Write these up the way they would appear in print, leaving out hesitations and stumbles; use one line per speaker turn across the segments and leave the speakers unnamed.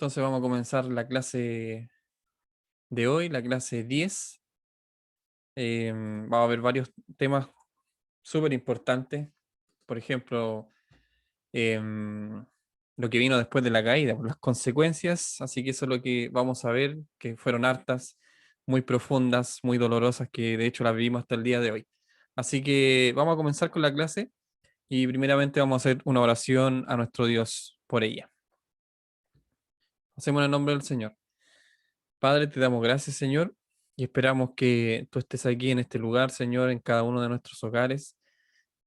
Entonces vamos a comenzar la clase de hoy, la clase 10. Vamos a ver varios temas súper importantes. Por ejemplo, em, lo que vino después de la caída, por las consecuencias. Así que eso es lo que vamos a ver, que fueron hartas, muy profundas, muy dolorosas, que de hecho las vivimos hasta el día de hoy. Así que vamos a comenzar con la clase y primeramente vamos a hacer una oración a nuestro Dios por ella. Hacemos en el nombre del Señor. Padre, te damos gracias, Señor, y esperamos que tú estés aquí en este lugar, Señor, en cada uno de nuestros hogares.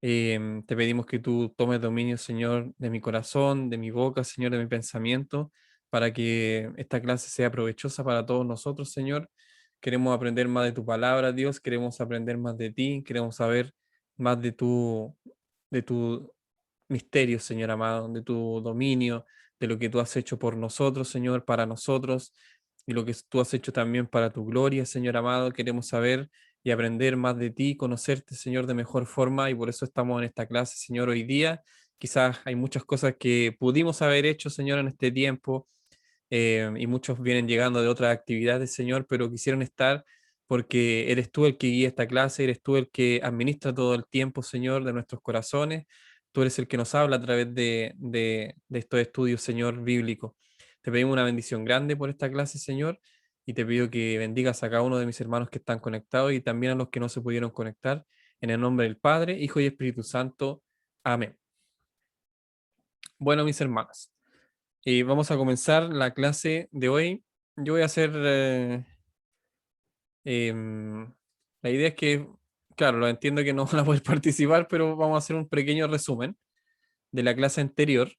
Te pedimos que tú tomes dominio, Señor, de mi corazón, de mi boca, Señor, de mi pensamiento, para que esta clase sea provechosa para todos nosotros, Señor. Queremos aprender más de tu palabra, Dios, queremos aprender más de ti, queremos saber más de tu misterio, Señor amado, de tu dominio, de lo que tú has hecho por nosotros, Señor, para nosotros, y lo que tú has hecho también para tu gloria, Señor amado. Queremos saber y aprender más de ti, conocerte, Señor, de mejor forma, y por eso estamos en esta clase, Señor, hoy día. Quizás hay muchas cosas que pudimos haber hecho, Señor, en este tiempo, y muchos vienen llegando de otras actividades, Señor, pero quisieron estar porque eres tú el que guía esta clase, eres tú el que administra todo el tiempo, Señor, de nuestros corazones. Tú eres el que nos habla a través de estos estudios, Señor, bíblicos. Te pedimos una bendición grande por esta clase, Señor, y te pido que bendigas a cada uno de mis hermanos que están conectados y también a los que no se pudieron conectar. En el nombre del Padre, Hijo y Espíritu Santo. Amén. Bueno, mis hermanos, vamos a comenzar la clase de hoy. Yo voy a hacer, em, la idea es que, claro, lo entiendo que no van a poder participar, pero vamos a hacer un pequeño resumen de la clase anterior,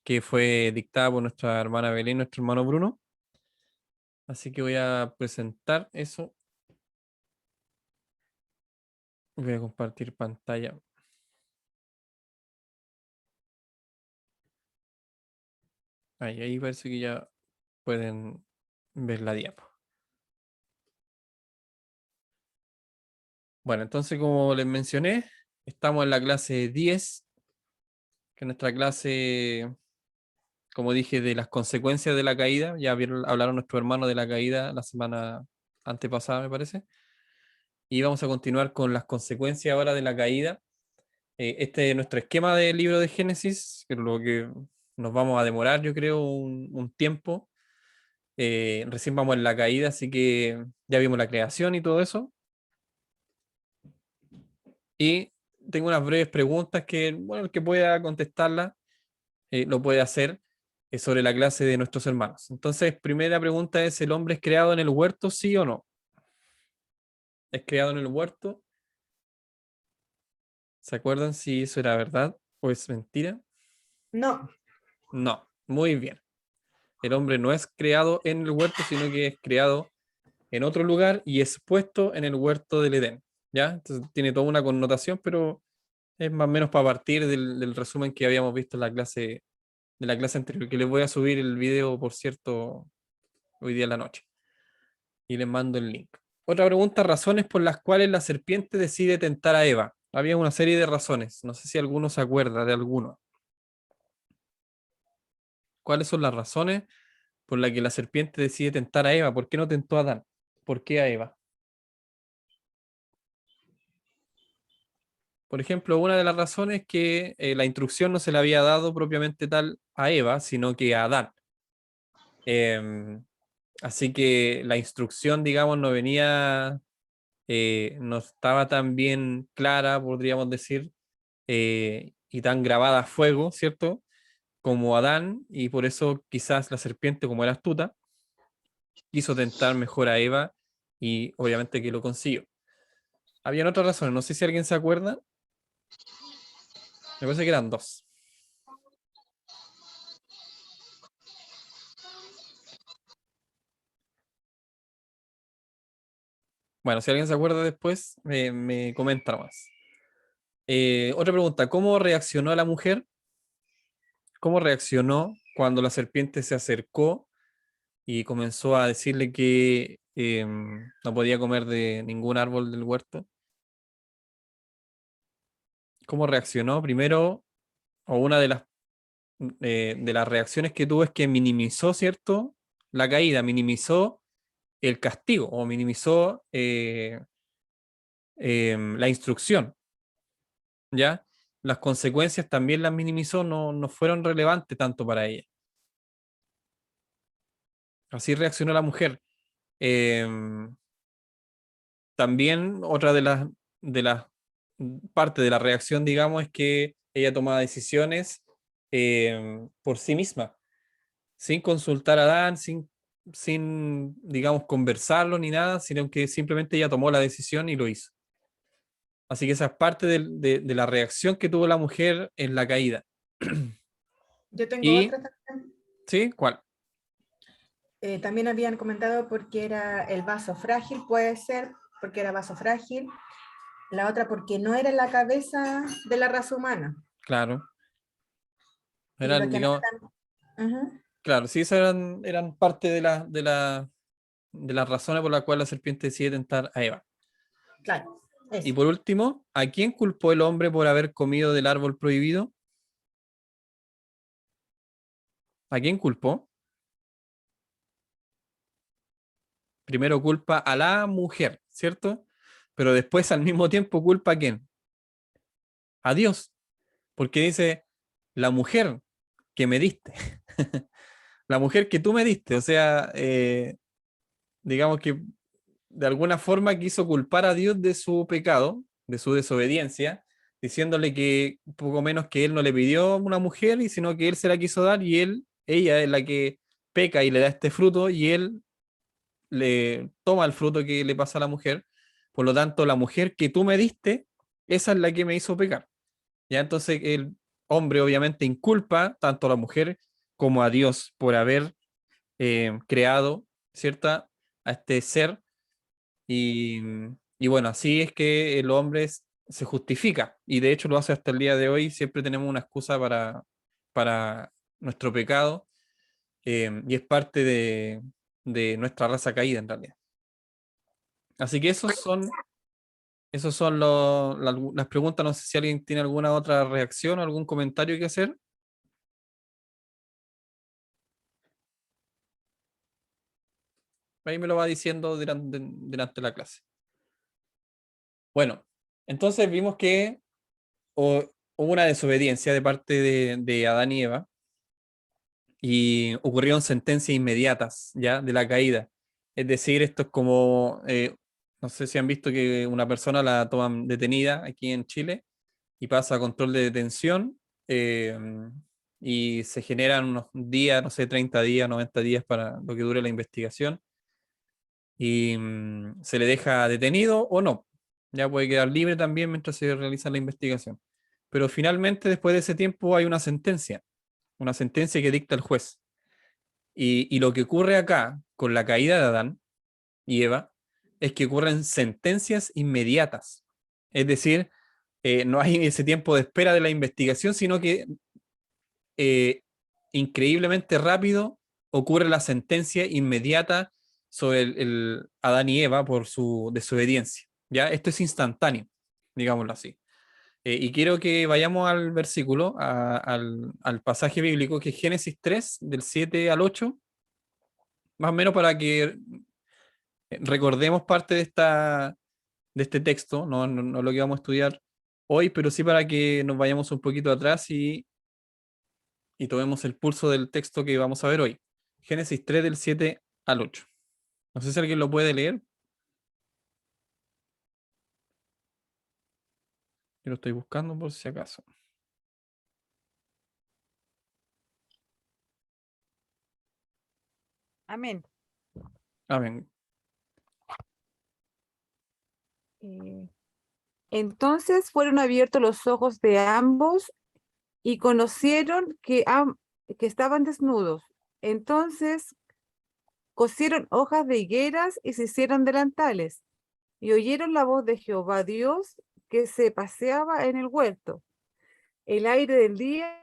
que fue dictada por nuestra hermana Belén y nuestro hermano Bruno. Así que voy a presentar eso. Voy a compartir pantalla. Ahí parece que ya pueden ver la diapo. Bueno, entonces, como les mencioné, estamos en la clase 10, que es nuestra clase, como dije, de las consecuencias de la caída. Ya hablaron nuestros hermanos de la caída la semana antepasada, me parece. Y vamos a continuar con las consecuencias ahora de la caída. Este es nuestro esquema del libro de Génesis, que es lo que nos vamos a demorar, yo creo, un tiempo. Recién vamos en la caída, así que ya vimos la creación y todo eso. Y tengo unas breves preguntas que, bueno, el que pueda contestarlas lo puede hacer sobre la clase de nuestros hermanos. Entonces, primera pregunta es, ¿el hombre es creado en el huerto, sí o no? ¿Es creado en el huerto? ¿Se acuerdan si eso era verdad o es mentira?
No,
No, muy bien. El hombre no es creado en el huerto, sino que es creado en otro lugar y es puesto en el huerto del Edén. ¿Ya? Entonces tiene toda una connotación, pero es más o menos para partir del resumen que habíamos visto en de la clase anterior, que les voy a subir el video, por cierto, hoy día en la noche. Y les mando el link. Otra pregunta, razones por las cuales la serpiente decide tentar a Eva. Había una serie de razones, no sé si alguno se acuerda de alguno. ¿Cuáles son las razones por las que la serpiente decide tentar a Eva? ¿Por qué no tentó a Adán? ¿Por qué a Eva? Por ejemplo, una de las razones es que la instrucción no se le había dado propiamente tal a Eva, sino que a Adán. Em, Así que la instrucción, digamos, no estaba tan bien clara, podríamos decir, y tan grabada a fuego, ¿cierto? Como Adán, y por eso quizás la serpiente, como era astuta, quiso tentar mejor a Eva y obviamente que lo consiguió. Habían otras razones, no sé si alguien se acuerda, me parece que eran dos. Bueno, si alguien se acuerda después, me comenta más. Otra pregunta, ¿cómo reaccionó la mujer? ¿Cómo reaccionó cuando la serpiente se acercó y comenzó a decirle que no podía comer de ningún árbol del huerto? ¿Cómo reaccionó? Primero, o una de las de las reacciones que tuvo es que minimizó, ¿cierto? La caída, minimizó el castigo o minimizó la instrucción, ¿ya? Las consecuencias también las minimizó, no fueron relevantes tanto para ella. Así reaccionó la mujer. Em, También otra de las partes de la reacción, digamos, es que ella tomaba decisiones por sí misma, sin consultar a Adán, sin, digamos, conversarlo ni nada, sino que simplemente ella tomó la decisión y lo hizo. Así que esa es parte de la reacción que tuvo la mujer en la caída.
Yo tengo
Y,
otra también.
¿sí? ¿Cuál?
También habían comentado porque era el vaso frágil, puede ser, porque era vaso frágil. La otra porque no era la cabeza de la raza humana.
Claro.
Y lo
Eran,
que nos
digamos,
están... Ujú,
claro, sí, esas eran parte de las razones por las cuales la serpiente decide tentar a Eva.
claro,
Y
eso.
por último, ¿a quién culpó el hombre por haber comido del árbol prohibido? ¿A quién culpó? Primero culpa a la mujer, ¿cierto? Pero después al mismo tiempo culpa a quién? A Dios, porque dice, la mujer que me diste, la mujer que tú me diste, o sea, digamos que de alguna forma quiso culpar a Dios de su pecado, de su desobediencia, diciéndole que poco menos que él no le pidió una mujer, y sino que él se la quiso dar y ella es la que peca y le da este fruto y él le toma el fruto que le pasa a la mujer. Por lo tanto, la mujer que tú me diste, esa es la que me hizo pecar. Ya entonces el hombre obviamente inculpa tanto a la mujer como a Dios por haber creado, ¿cierta? A este ser y, y bueno, así es que el hombre se justifica y de hecho lo hace hasta el día de hoy. Siempre tenemos una excusa para nuestro pecado y es parte de nuestra raza caída en realidad. Así que esos son las preguntas. No sé si alguien tiene alguna otra reacción o algún comentario que hacer. Ahí me lo va diciendo durante la clase. Bueno, entonces vimos que hubo una desobediencia de parte de Adán y Eva y ocurrieron sentencias inmediatas ya de la caída. Es decir, esto es como, no sé si han visto que una persona la toman detenida aquí en Chile y pasa a control de detención eh, y se generan unos días, no sé, 30 días, 90 días para lo que dure la investigación y se le deja detenido o no. Ya puede quedar libre también mientras se realiza la investigación. Pero finalmente, después de ese tiempo, hay una sentencia que dicta el juez. Y lo que ocurre acá con la caída de Adán y Eva es que ocurren sentencias inmediatas. Es decir, no hay ese tiempo de espera de la investigación, sino que eh, increíblemente rápido ocurre la sentencia inmediata sobre el Adán y Eva por su desobediencia. ¿Ya? Esto es instantáneo, digámoslo así. Y quiero que vayamos al versículo, al pasaje bíblico, que es Génesis 3, del 7 al 8, más o menos para que recordemos parte de este texto, no lo que vamos a estudiar hoy, pero sí para que nos vayamos un poquito atrás y tomemos el pulso del texto que vamos a ver hoy. Génesis 3 del 7 al 8. No sé si alguien lo puede leer. Yo lo estoy buscando por si acaso.
Amén.
Amén.
Eh, Entonces fueron abiertos los ojos de ambos y conocieron que estaban desnudos. Entonces cosieron hojas de higueras y se hicieron delantales. Y oyeron la voz de Jehová Dios que se paseaba en el huerto. El aire del día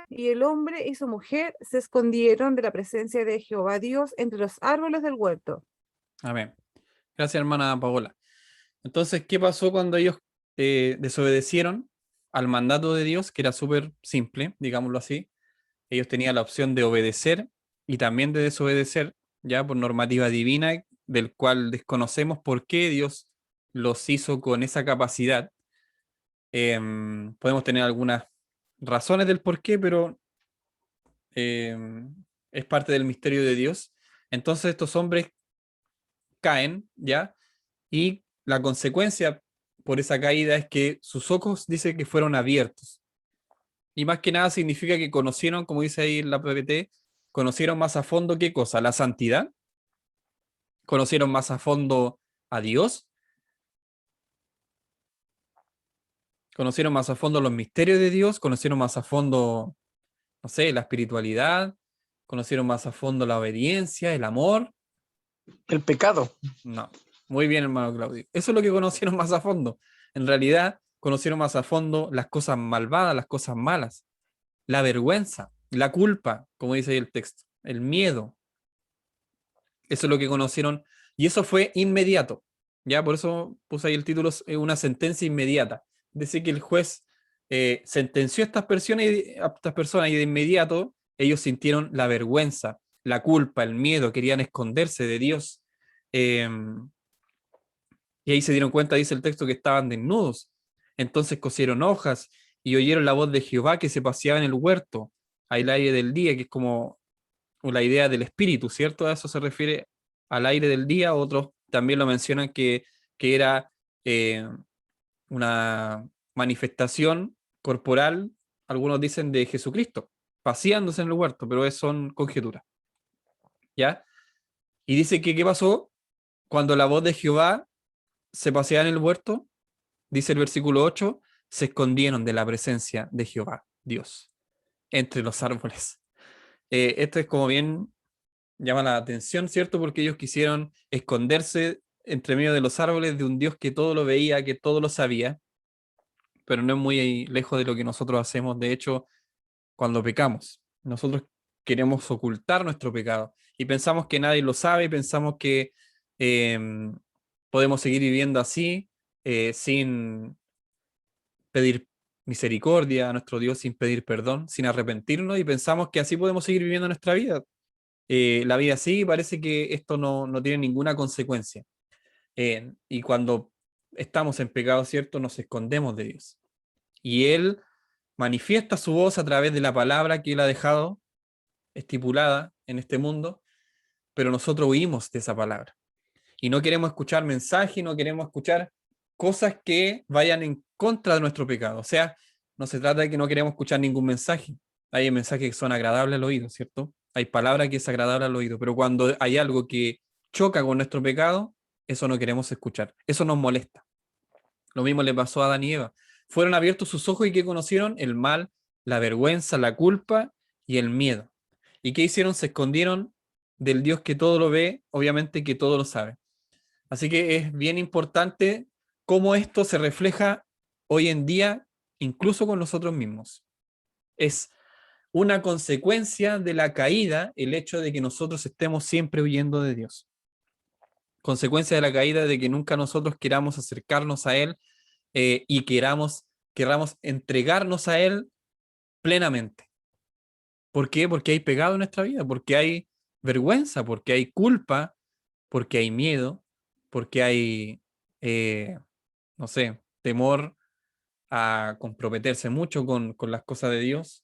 y el hombre y su mujer se escondieron de la presencia de Jehová Dios entre los árboles del huerto.
Amén. Gracias, hermana Paola. Entonces, ¿qué pasó cuando ellos desobedecieron al mandato de Dios, que era súper simple, digámoslo así? Ellos tenían la opción de obedecer y también de desobedecer, ya por normativa divina, del cual desconocemos por qué Dios los hizo con esa capacidad. Podemos tener algunas razones del por qué, pero es parte del misterio de Dios. Entonces estos hombres caen, ¿ya? Y la consecuencia por esa caída es que sus ojos dice que fueron abiertos. Y más que nada significa que conocieron, como dice ahí en la PPT, conocieron más a fondo qué cosa, la santidad, conocieron más a fondo a Dios, conocieron más a fondo los misterios de Dios, conocieron más a fondo, no sé, la espiritualidad, conocieron más a fondo la obediencia, el amor.
El pecado.
No, muy bien, hermano Claudio. Eso es lo que conocieron más a fondo. En realidad, conocieron más a fondo las cosas malvadas, las cosas malas, la vergüenza, la culpa, como dice ahí el texto, el miedo. Eso es lo que conocieron, y eso fue inmediato. Ya, por eso puse ahí el título, una sentencia inmediata. Dice que el juez sentenció a estas personas y de inmediato ellos sintieron la vergüenza, la culpa, el miedo, querían esconderse de Dios. Y ahí se dieron cuenta, dice el texto, que estaban desnudos. Entonces cosieron hojas y oyeron la voz de Jehová que se paseaba en el huerto, al aire del día, que es como la idea del espíritu, ¿cierto? A eso se refiere al aire del día. Otros también lo mencionan que era una manifestación corporal, algunos dicen de Jesucristo, paseándose en el huerto, pero son conjeturas, ¿ya? Y dice que, ¿qué pasó? Cuando la voz de Jehová se paseaba en el huerto, dice el versículo 8, se escondieron de la presencia de Jehová, Dios, entre los árboles. Esto es como bien llama la atención, ¿cierto? Porque ellos quisieron esconderse entre medio de los árboles de un Dios que todo lo veía, que todo lo sabía, pero no es muy lejos de lo que nosotros hacemos, de hecho, cuando pecamos. Nosotros queremos ocultar nuestro pecado y pensamos que nadie lo sabe, y pensamos que eh, podemos seguir viviendo así, sin pedir misericordia a nuestro Dios, sin pedir perdón, sin arrepentirnos, y pensamos que así podemos seguir viviendo nuestra vida. La vida así, parece que esto no tiene ninguna consecuencia. Y cuando estamos en pecado, ¿cierto? Nos escondemos de Dios. Y Él manifiesta su voz a través de la palabra que Él ha dejado estipulada en este mundo, pero nosotros huimos de esa palabra. Y no queremos escuchar mensajes, no queremos escuchar cosas que vayan en contra de nuestro pecado. O sea, no se trata de que no queremos escuchar ningún mensaje. Hay mensajes que son agradables al oído, ¿cierto? Hay palabras que es agradable al oído, pero cuando hay algo que choca con nuestro pecado, eso no queremos escuchar. Eso nos molesta. Lo mismo le pasó a Adán y Eva. Fueron abiertos sus ojos y ¿qué conocieron? El mal, la vergüenza, la culpa y el miedo. ¿Y qué hicieron? Se escondieron del Dios que todo lo ve, obviamente que todo lo sabe. Así que es bien importante cómo esto se refleja hoy en día, incluso con nosotros mismos. Es una consecuencia de la caída el hecho de que nosotros estemos siempre huyendo de Dios. Consecuencia de la caída de que nunca nosotros queramos acercarnos a Él y queramos entregarnos a Él plenamente. ¿Por qué? Porque hay pecado en nuestra vida, porque hay vergüenza, porque hay culpa, porque hay miedo, porque hay, no sé, temor a comprometerse mucho con las cosas de Dios,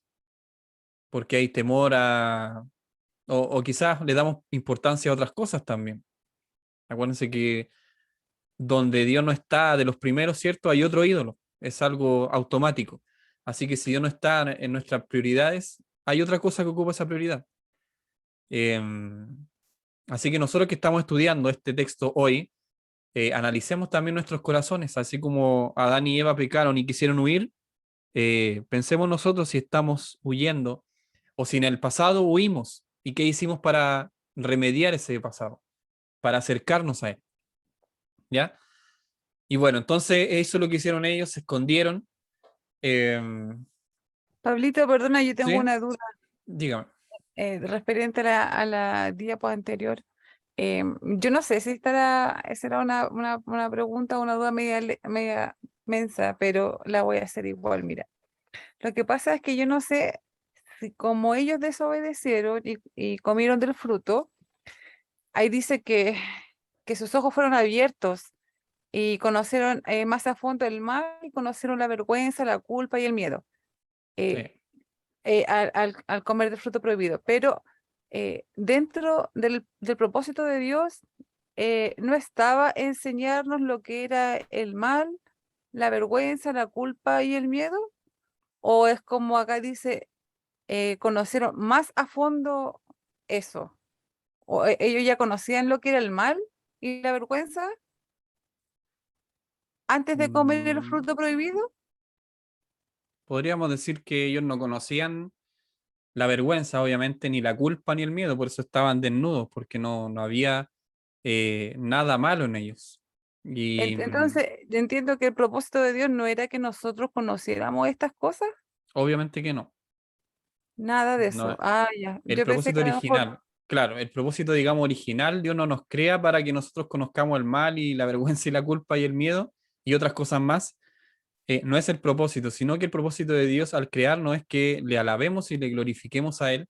porque hay temor o quizás le damos importancia a otras cosas también. Acuérdense que donde Dios no está de los primeros, ¿cierto? Hay otro ídolo, es algo automático. Así que si Dios no está en nuestras prioridades, hay otra cosa que ocupa esa prioridad. Así que nosotros que estamos estudiando este texto hoy, analicemos también nuestros corazones, así como Adán y Eva pecaron y quisieron huir, pensemos nosotros si estamos huyendo o si en el pasado huimos y qué hicimos para remediar ese pasado, para acercarnos a él, ¿ya? Y bueno, entonces eso es lo que hicieron ellos, se escondieron.
Pablito, perdona, yo tengo
¿Sí?
una duda
Dígame.
referente a la diapo anterior. Yo no sé si será una pregunta o una duda media mensa, pero la voy a hacer igual. Mira, lo que pasa es que yo no sé como ellos desobedecieron y comieron del fruto, ahí dice que sus ojos fueron abiertos y conocieron más a fondo el mal y conocieron la vergüenza, la culpa y el miedo eh,
Sí.
al comer del fruto prohibido. Pero dentro del propósito de Dios no estaba enseñarnos lo que era el mal, la vergüenza, la culpa y el miedo, o es como acá dice, conocieron más a fondo eso, o ellos ya conocían lo que era el mal y la vergüenza antes de comer el
Mm,
fruto prohibido.
Podríamos decir que ellos no conocían la vergüenza, obviamente, ni la culpa ni el miedo, por eso estaban desnudos, porque no había nada malo en ellos. Y
Entonces, yo entiendo que el propósito de Dios no era que nosotros conociéramos estas cosas,
obviamente que no.
nada de eso.
No,
Ah, ya.
el
Yo pensé
propósito
que a lo mejor,
original, claro, el propósito, digamos, original, Dios no nos crea para que nosotros conozcamos el mal y la vergüenza y la culpa y el miedo y otras cosas más. No es el propósito, sino que el propósito de Dios al crearnos es que le alabemos y le glorifiquemos a Él.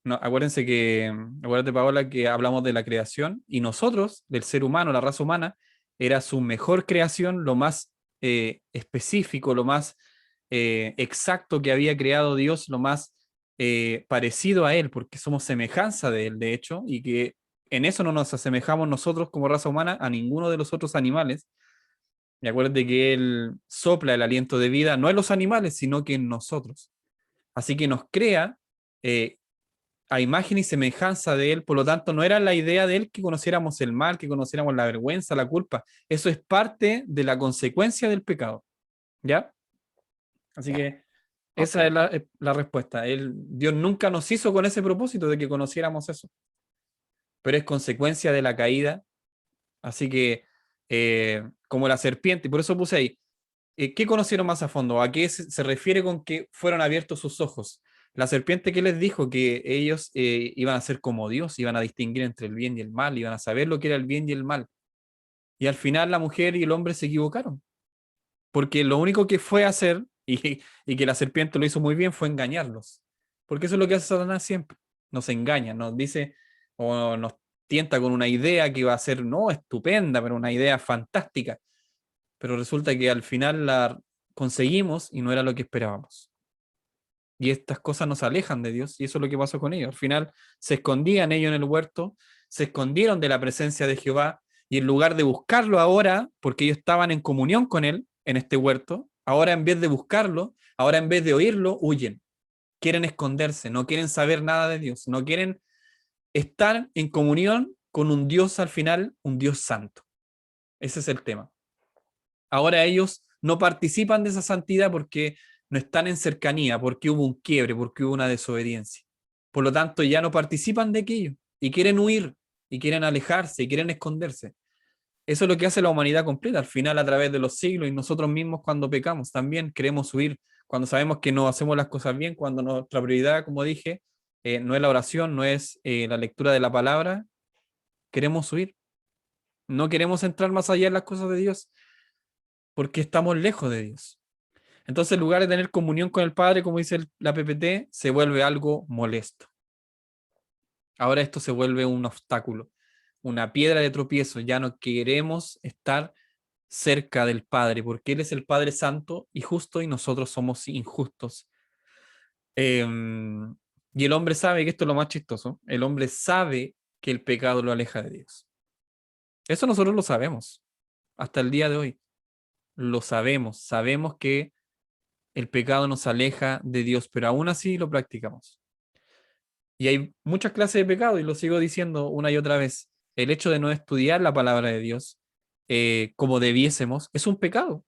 No, acuérdense que, acuérdate, Paola, que hablamos de la creación y nosotros, del ser humano, la raza humana, era su mejor creación, lo más específico, lo más exacto que había creado Dios, lo más parecido a Él, porque somos semejanza de Él, de hecho, y que en eso no nos asemejamos nosotros como raza humana a ninguno de los otros animales. Y acuérdate que Él sopla el aliento de vida, no en los animales, sino que en nosotros. Así que nos crea eh, a imagen y semejanza de Él, por lo tanto no era la idea de Él que conociéramos el mal, que conociéramos la vergüenza, la culpa. Eso es parte de la consecuencia del pecado, ¿ya? Así
ya,
que
ok.
esa es la respuesta. Dios nunca nos hizo con ese propósito de que conociéramos eso, pero es consecuencia de la caída. Así que, como la serpiente, y por eso puse ahí, ¿qué conocieron más a fondo? ¿A qué se refiere con que fueron abiertos sus ojos? La serpiente que les dijo que ellos iban a ser como Dios, iban a distinguir entre el bien y el mal, iban a saber lo que era el bien y el mal. Y al final la mujer y el hombre se equivocaron, porque lo único que fue hacer, y que la serpiente lo hizo muy bien, fue engañarlos. Porque eso es lo que hace Satanás siempre. Nos engaña, nos dice o nos tienta con una idea que va a ser, no, estupenda, pero una idea fantástica, pero resulta que al final la conseguimos y no era lo que esperábamos. Y estas cosas nos alejan de Dios y eso es lo que pasó con ellos. Al final se escondían ellos en el huerto, se escondieron de la presencia de Jehová y en lugar de buscarlo ahora, porque ellos estaban en comunión con Él en este huerto, ahora en vez de buscarlo, ahora en vez de oírlo, huyen. Quieren esconderse, no quieren saber nada de Dios, no quieren estar en comunión con un Dios al final, un Dios santo. Ese es el tema. Ahora ellos no participan de esa santidad porque no están en cercanía, porque hubo un quiebre, porque hubo una desobediencia. Por lo tanto, ya no participan de aquello y quieren huir, y quieren alejarse, y quieren esconderse. Eso es lo que hace la humanidad completa. Al final, a través de los siglos y nosotros mismos cuando pecamos, también queremos huir. Cuando sabemos que no hacemos las cosas bien, cuando nuestra prioridad, como dije, no es la oración, no es la lectura de la palabra, queremos huir. No queremos entrar más allá en las cosas de Dios porque estamos lejos de Dios. Entonces, en lugar de tener comunión con el Padre, como dice la PPT, se vuelve algo molesto. Ahora esto se vuelve un obstáculo, una piedra de tropiezo. Ya no queremos estar cerca del Padre, porque Él es el Padre Santo y justo y nosotros somos injustos. Y el hombre sabe que esto es lo más chistoso. El hombre sabe que el pecado lo aleja de Dios. Eso nosotros lo sabemos. Hasta el día de hoy. Lo sabemos. Sabemos que el pecado nos aleja de Dios, pero aún así lo practicamos. Y hay muchas clases de pecado, y lo sigo diciendo una y otra vez. El hecho de no estudiar la palabra de Dios como debiésemos es un pecado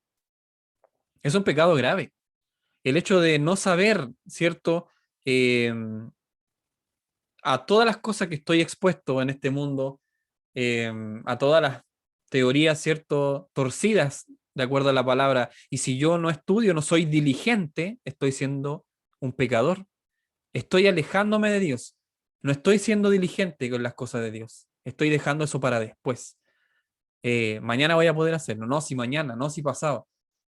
grave. El hecho de no saber, ¿cierto? Eh, a todas las cosas que estoy expuesto en este mundo, a todas las teorías, ¿cierto? Torcidas, de acuerdo a la palabra. Y si yo no estudio, no soy diligente, estoy siendo un pecador. Estoy alejándome de Dios. No estoy siendo diligente con las cosas de Dios. Estoy dejando eso para después. Mañana voy a poder hacerlo. No, si mañana, no, si pasado.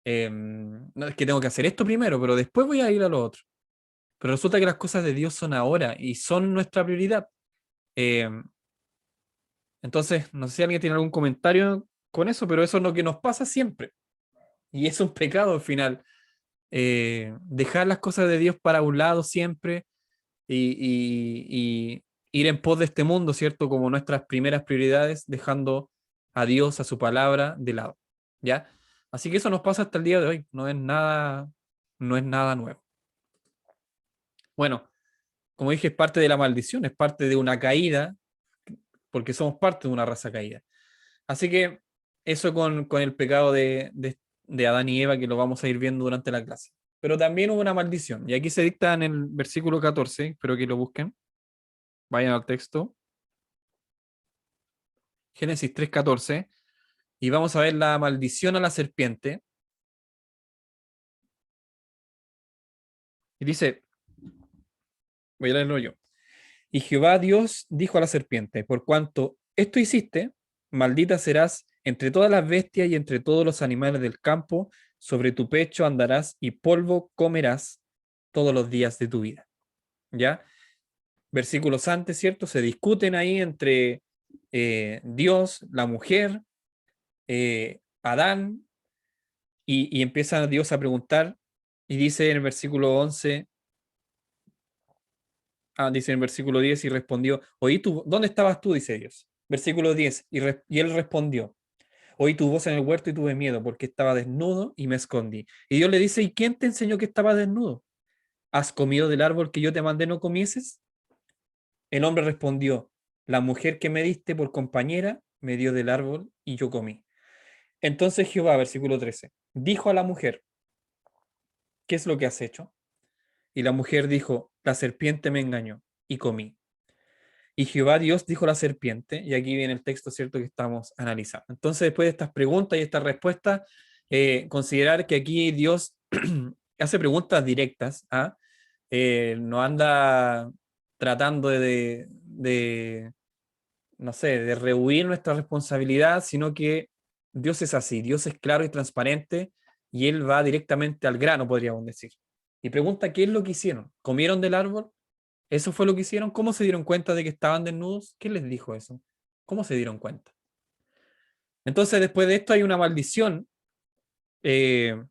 No, es que tengo que hacer esto primero, pero después voy a ir a lo otro. pero resulta que las cosas de Dios son ahora y son nuestra prioridad. Eh, entonces, no sé si alguien tiene algún comentario con eso, pero eso es lo que nos pasa siempre. Y es un pecado al final. Dejar las cosas de Dios para un lado siempre y ir en pos de este mundo, ¿cierto? Como nuestras primeras prioridades, dejando a Dios, a su palabra de lado, ¿ya? Así que eso nos pasa hasta el día de hoy, no es nada nuevo. Bueno, como dije, es parte de la maldición, es parte de una caída, porque somos parte de una raza caída. Así que eso con el pecado de Adán y Eva, que lo vamos a ir viendo durante la clase. Pero también hubo una maldición, y aquí se dicta en el versículo 14, espero que lo busquen, vayan al texto, Génesis 3:14, y vamos a ver la maldición a la serpiente. Y dice, voy a leerlo yo. Y Jehová Dios dijo a la serpiente, por cuanto esto hiciste, maldita serás entre todas las bestias y entre todos los animales del campo, sobre tu pecho andarás y polvo comerás todos los días de tu vida. ¿Ya? Versículos antes, ¿cierto? Se discuten ahí entre Dios, la mujer, Adán, y empieza Dios a preguntar, y dice en el versículo 11, dice en el versículo 10, y respondió, oí tú, ¿dónde estabas tú? Dice Dios. Versículo 10, y él respondió, oí tu voz en el huerto y tuve miedo, porque estaba desnudo y me escondí. Y Dios le dice, ¿y quién te enseñó que estaba desnudo? ¿Has comido del árbol que yo te mandé no comieses? El hombre respondió, la mujer que me diste por compañera me dio del árbol y yo comí. Entonces Jehová, versículo 13, dijo a la mujer, ¿qué es lo que has hecho? Y la mujer dijo, la serpiente me engañó y comí. Y Jehová Dios dijo a la serpiente, y aquí viene el texto cierto que estamos analizando. Entonces, después de estas preguntas y estas respuestas, considerar que aquí Dios hace preguntas directas, no anda tratando no sé, de rehuir nuestra responsabilidad, sino que Dios es así, Dios es claro y transparente, y Él va directamente al grano, podríamos decir. Y pregunta, ¿qué es lo que hicieron? ¿Comieron del árbol? ¿Eso fue lo que hicieron? ¿Cómo se dieron cuenta de que estaban desnudos? ¿Quién les dijo eso? ¿Cómo se dieron cuenta? Entonces, después de esto hay una maldición eh,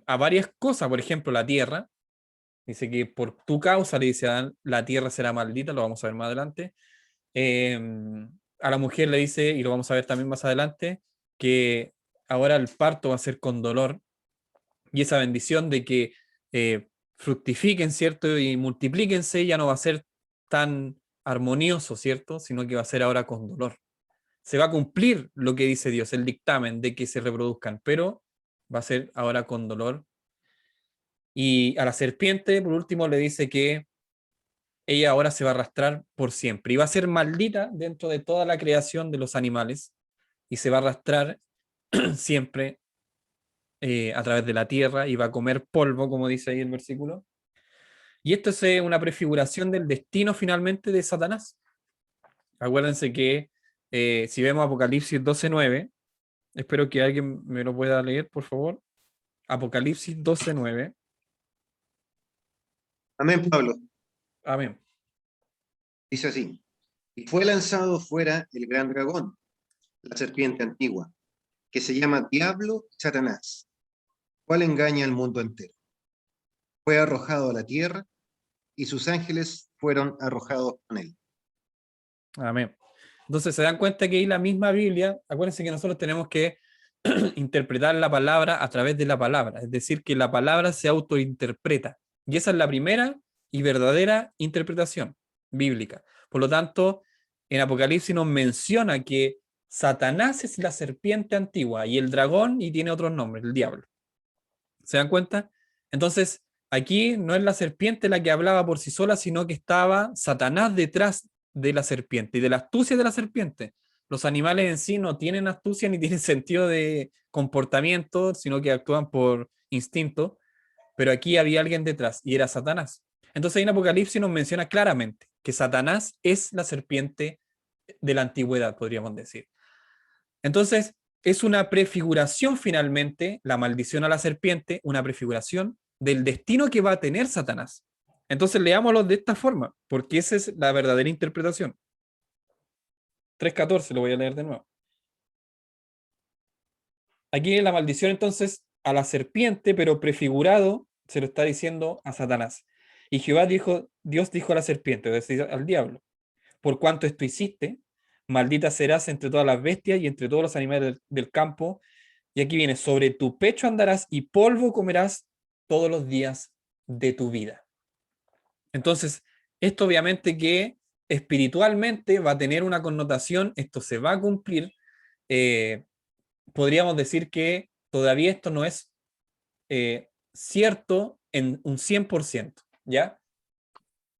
a varias cosas. Por ejemplo, la tierra. Dice que por tu causa, le dice a Adán, la tierra será maldita, lo vamos a ver más adelante. Eh, a la mujer le dice, y lo vamos a ver también más adelante, que ahora el parto va a ser con dolor. Y esa bendición de que fructifiquen, ¿cierto? Y multiplíquense, ya no va a ser tan armonioso, ¿cierto? Sino que va a ser ahora con dolor. Se va a cumplir lo que dice Dios, el dictamen de que se reproduzcan, pero va a ser ahora con dolor. Y a la serpiente, por último, le dice que ella ahora se va a arrastrar por siempre y va a ser maldita dentro de toda la creación de los animales y se va a arrastrar siempre a través de la tierra y va a comer polvo, como dice ahí el versículo. Y esto es una prefiguración del destino finalmente de Satanás. Acuérdense que si vemos Apocalipsis 12:9, espero que alguien me lo pueda leer, por favor. Apocalipsis 12:9.
Amén, Pablo.
Amén.
Dice así: y fue lanzado fuera el gran dragón, la serpiente antigua, que se llama Diablo y Satanás, cual engaña al mundo entero. Fue arrojado a la tierra y sus ángeles fueron arrojados con él.
Amén. Entonces se dan cuenta que ahí la misma Biblia, acuérdense que nosotros tenemos que interpretar la palabra a través de la palabra, es decir, que la palabra se autointerpreta. Y esa es la primera y verdadera interpretación bíblica. Por lo tanto, en Apocalipsis nos menciona que Satanás es la serpiente antigua y el dragón, y tiene otros nombres, el diablo. ¿Se dan cuenta? Entonces, aquí no es la serpiente la que hablaba por sí sola, sino que estaba Satanás detrás de la serpiente y de la astucia de la serpiente. Los animales en sí no tienen astucia ni tienen sentido de comportamiento, sino que actúan por instinto, pero aquí había alguien detrás y era Satanás. Entonces ahí en Apocalipsis nos menciona claramente que Satanás es la serpiente de la antigüedad, podríamos decir. Entonces, es una prefiguración finalmente, la maldición a la serpiente, una prefiguración del destino que va a tener Satanás. Entonces leámoslo de esta forma, porque esa es la verdadera interpretación. 3:14 lo voy a leer de nuevo. Aquí la maldición entonces a la serpiente, pero prefigurado, se lo está diciendo a Satanás. Y Dios dijo a la serpiente, es decir, al diablo, por cuanto esto hiciste, maldita serás entre todas las bestias y entre todos los animales del campo. Y aquí viene, sobre tu pecho andarás y polvo comerás todos los días de tu vida. Entonces, esto obviamente que espiritualmente va a tener una connotación, esto se va a cumplir. Podríamos decir que todavía esto no es cierto en un 100%, ¿ya?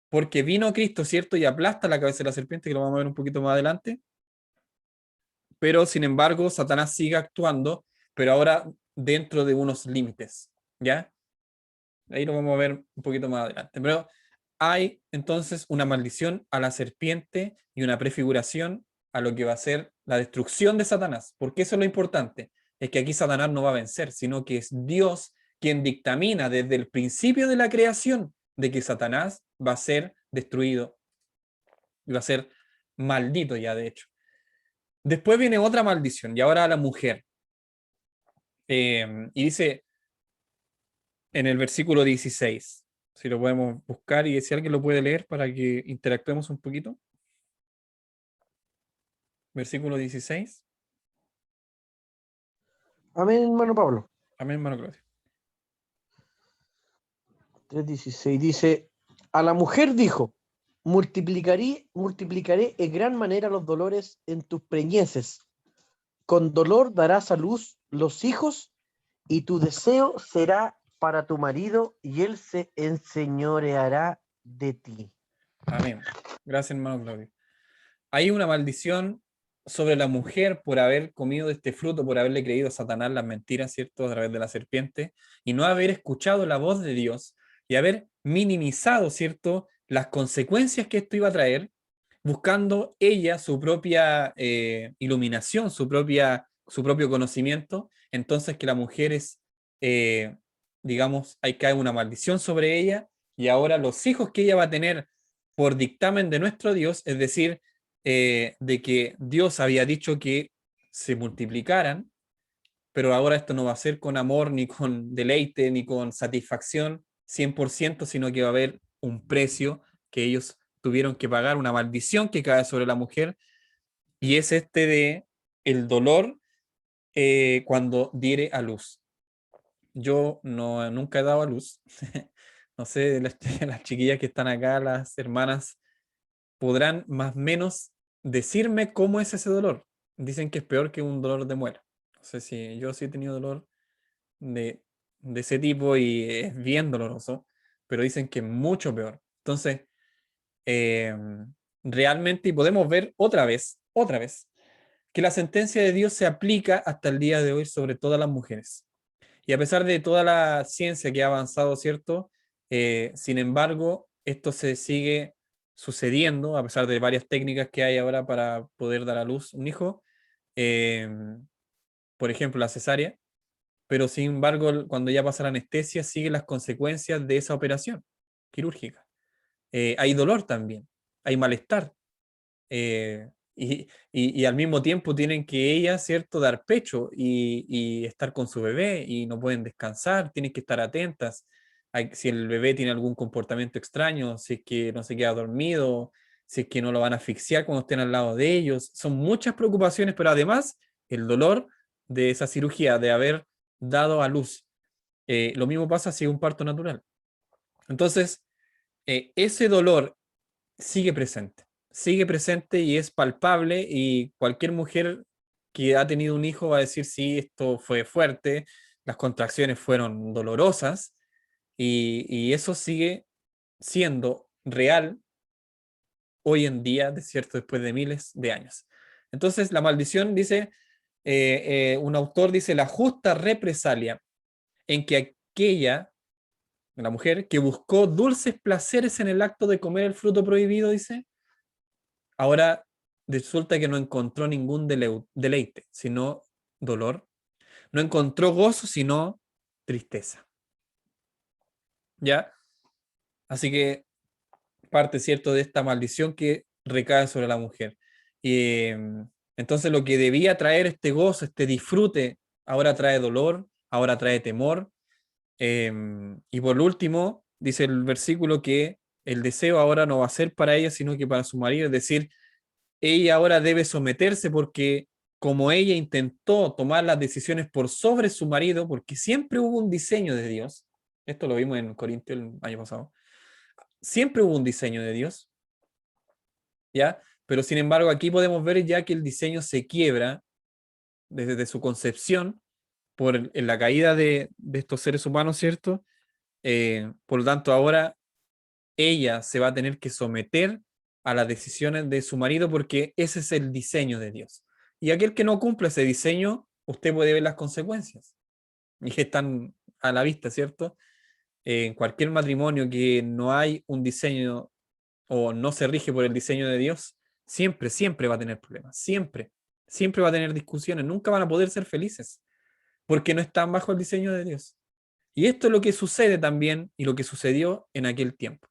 Porque vino Cristo, ¿cierto? Y aplasta la cabeza de la serpiente, que lo vamos a ver un poquito más adelante. Pero, sin embargo, Satanás sigue actuando, pero ahora dentro de unos límites, ¿ya? Ahí lo vamos a ver un poquito más adelante. Pero hay entonces una maldición a la serpiente y una prefiguración a lo que va a ser la destrucción de Satanás. Porque eso es lo importante. Es que aquí Satanás no va a vencer, sino que es Dios quien dictamina desde el principio de la creación de que Satanás va a ser destruido y va a ser maldito ya, de hecho. Después viene otra maldición, y ahora a la mujer. Y dice en el versículo 16, si lo podemos buscar y si alguien lo puede leer para que interactuemos un poquito. Versículo 16.
Amén, hermano Pablo.
Amén, hermano Claudio.
3:16 dice, a la mujer dijo, multiplicaré en gran manera los dolores en tus preñeces. Con dolor darás a luz los hijos y tu deseo será para tu marido y él se enseñoreará de ti.
Amén. Gracias, hermano Claudio. Hay una maldición sobre la mujer por haber comido de este fruto, por haberle creído a Satanás las mentiras, ¿cierto? A través de la serpiente, y no haber escuchado la voz de Dios y haber minimizado, ¿cierto? Las consecuencias que esto iba a traer, buscando ella su propia iluminación, su propio conocimiento. Entonces que la mujer es, digamos, hay cae una maldición sobre ella, y ahora los hijos que ella va a tener por dictamen de nuestro Dios, es decir, de que Dios había dicho que se multiplicaran, pero ahora esto no va a ser con amor, ni con deleite, ni con satisfacción 100%, sino que va a haber un precio que ellos tuvieron que pagar, una maldición que cae sobre la mujer, y es este de el dolor cuando diere a luz. Yo nunca he dado a luz. No sé, las chiquillas que están acá, las hermanas, podrán más o menos decirme cómo es ese dolor. Dicen que es peor que un dolor de muela. No sé si yo sí he tenido dolor de, de ese tipo y es bien doloroso, pero dicen que es mucho peor. Entonces, eh, realmente, y podemos ver otra vez, que la sentencia de Dios se aplica hasta el día de hoy sobre todas las mujeres. Y a pesar de toda la ciencia que ha avanzado, ¿cierto? Sin embargo, esto se sigue sucediendo, a pesar de varias técnicas que hay ahora para poder dar a luz un hijo. Eh, por ejemplo, la cesárea. Pero sin embargo, cuando ya pasa la anestesia, siguen las consecuencias de esa operación quirúrgica. Hay dolor también, hay malestar. Y al mismo tiempo tienen que ellas, ¿cierto?, dar pecho y estar con su bebé y no pueden descansar, tienen que estar atentas. Si el bebé tiene algún comportamiento extraño, si es que no se queda dormido, si es que no lo van a asfixiar cuando estén al lado de ellos. Son muchas preocupaciones, pero además el dolor de esa cirugía, de haber dado a luz. Lo mismo pasa si es un parto natural. Entonces, ese dolor sigue presente y es palpable, y cualquier mujer que ha tenido un hijo va a decir, sí, esto fue fuerte, las contracciones fueron dolorosas, y eso sigue siendo real hoy en día, de cierto, después de miles de años. Entonces, la maldición dice, un autor dice, la justa represalia en que aquella, la mujer, que buscó dulces placeres en el acto de comer el fruto prohibido, dice, ahora resulta que no encontró ningún deleite, sino dolor. No encontró gozo, sino tristeza. ¿ya? Así que parte, ¿cierto?, de esta maldición que recae sobre la mujer. Y entonces lo que debía traer este gozo, este disfrute, ahora trae dolor, ahora trae temor. Y por último, dice el versículo que el deseo ahora no va a ser para ella, sino que para su marido, es decir, ella ahora debe someterse porque como ella intentó tomar las decisiones por sobre su marido, porque siempre hubo un diseño de Dios, esto lo vimos en Corintios el año pasado, siempre hubo un diseño de Dios, ¿ya? Pero sin embargo aquí podemos ver ya que el diseño se quiebra desde su concepción en la caída de estos seres humanos, ¿cierto? Por lo tanto, ahora ella se va a tener que someter a las decisiones de su marido porque ese es el diseño de Dios. Y aquel que no cumple ese diseño, usted puede ver las consecuencias. Y que están a la vista, ¿cierto? En cualquier matrimonio que no hay un diseño o no se rige por el diseño de Dios, siempre, siempre va a tener problemas. Siempre, siempre va a tener discusiones. Nunca van a poder ser felices porque no están bajo el diseño de Dios. Y esto es lo que sucede también y lo que sucedió en aquel tiempo.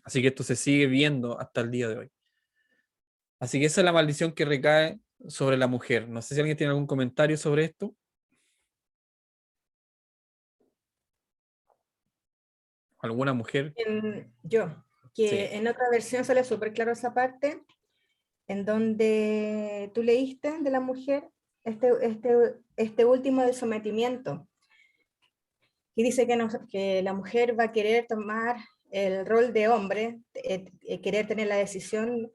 Así que esto se sigue viendo hasta el día de hoy. Así que esa es la maldición que recae sobre la mujer. No sé si alguien tiene algún comentario sobre esto. ¿Alguna mujer?
Yo, que
Sí,
en otra versión sale súper claro esa parte, en donde tú leíste de la mujer este último del sometimiento, y dice que, que la mujer va a querer tomar el rol de hombre, querer tener la decisión,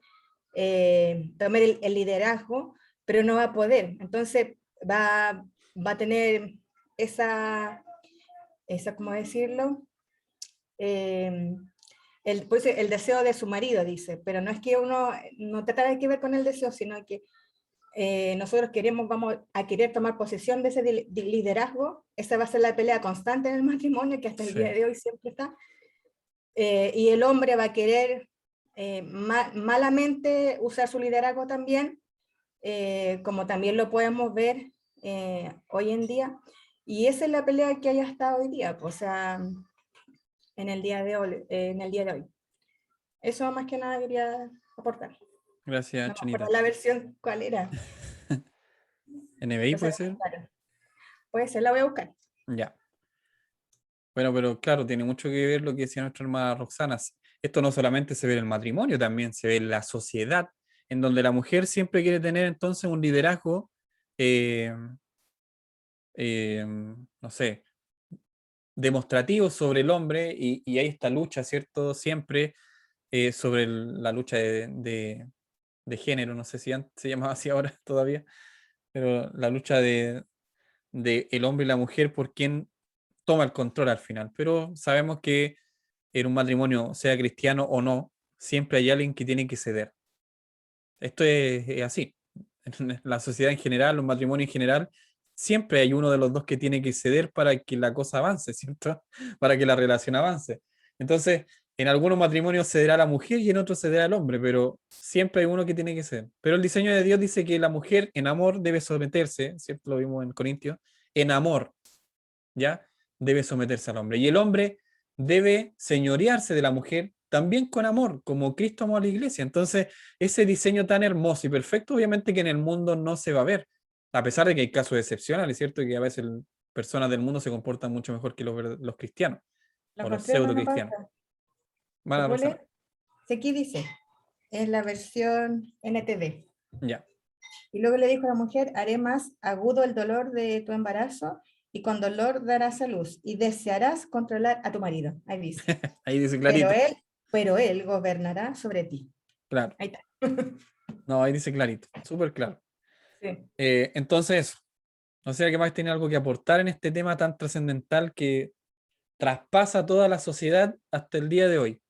tomar el liderazgo, pero no va a poder. Entonces va a tener esa ¿cómo decirlo? Pues, el deseo de su marido, dice, pero no es que uno no trata de que ver con el deseo, sino que nosotros vamos a querer tomar posesión de ese liderazgo. Esa va a ser la pelea constante en el matrimonio, que hasta el
sí,
día de hoy siempre está. Y el hombre va a querer malamente usar su liderazgo también, como también lo podemos ver hoy en día. Y esa es la pelea que hay hasta hoy día, pues, o sea, en el día de hoy. Eso más que nada quería aportar.
gracias,
No me acuerdo
Chanita.
la versión cuál era.
¿NBI
Entonces,
puede ser?
claro, puede ser, la voy a buscar.
Ya. Bueno, pero claro, tiene mucho que ver lo que decía nuestra hermana Roxana. Esto no solamente se ve en el matrimonio, también se ve en la sociedad, en donde la mujer siempre quiere tener entonces un liderazgo, eh, no sé, demostrativo sobre el hombre y hay esta lucha, ¿cierto? Siempre sobre la lucha de género, no sé si se llamaba así ahora todavía, pero la lucha de el hombre y la mujer por quién toma el control al final. Pero sabemos que en un matrimonio, sea cristiano o no, siempre hay alguien que tiene que ceder. Esto es así. En la sociedad en general, los matrimonios en general, siempre hay uno de los dos que tiene que ceder para que la cosa avance, ¿cierto? Para que la relación avance. Entonces, en algunos matrimonios cederá la mujer y en otros cederá el hombre, pero siempre hay uno que tiene que ceder. Pero el diseño de Dios dice que la mujer en amor debe someterse, ¿cierto? Lo vimos en Corintios, en amor, ¿ya? Debe someterse al hombre. Y el hombre debe señorearse de la mujer también con amor, como Cristo amó a la iglesia. Entonces, ese diseño tan hermoso y perfecto, obviamente que en el mundo no se va a ver, a pesar de que hay casos excepcionales, ¿cierto? Que a veces personas del mundo se comportan mucho mejor que los cristianos
Lo
o los
encontré,
pseudo
hermano
cristianos.
Pablo.
¿Van
¿Lo
a
puedo
Roxana?
leer? Sí, aquí dice, es la versión NTV.
Ya.
Y luego le dijo a la mujer, haré más agudo el dolor de tu embarazo y con dolor darás a luz y desearás controlar a tu marido. Ahí dice,
Ahí dice
pero
clarito.
él gobernará sobre ti.
Claro.
Ahí está.
No, ahí dice clarito. Súper claro.
Sí.
Entonces, no sé qué más tiene algo que aportar en este tema tan trascendental que traspasa toda la sociedad hasta el día de hoy.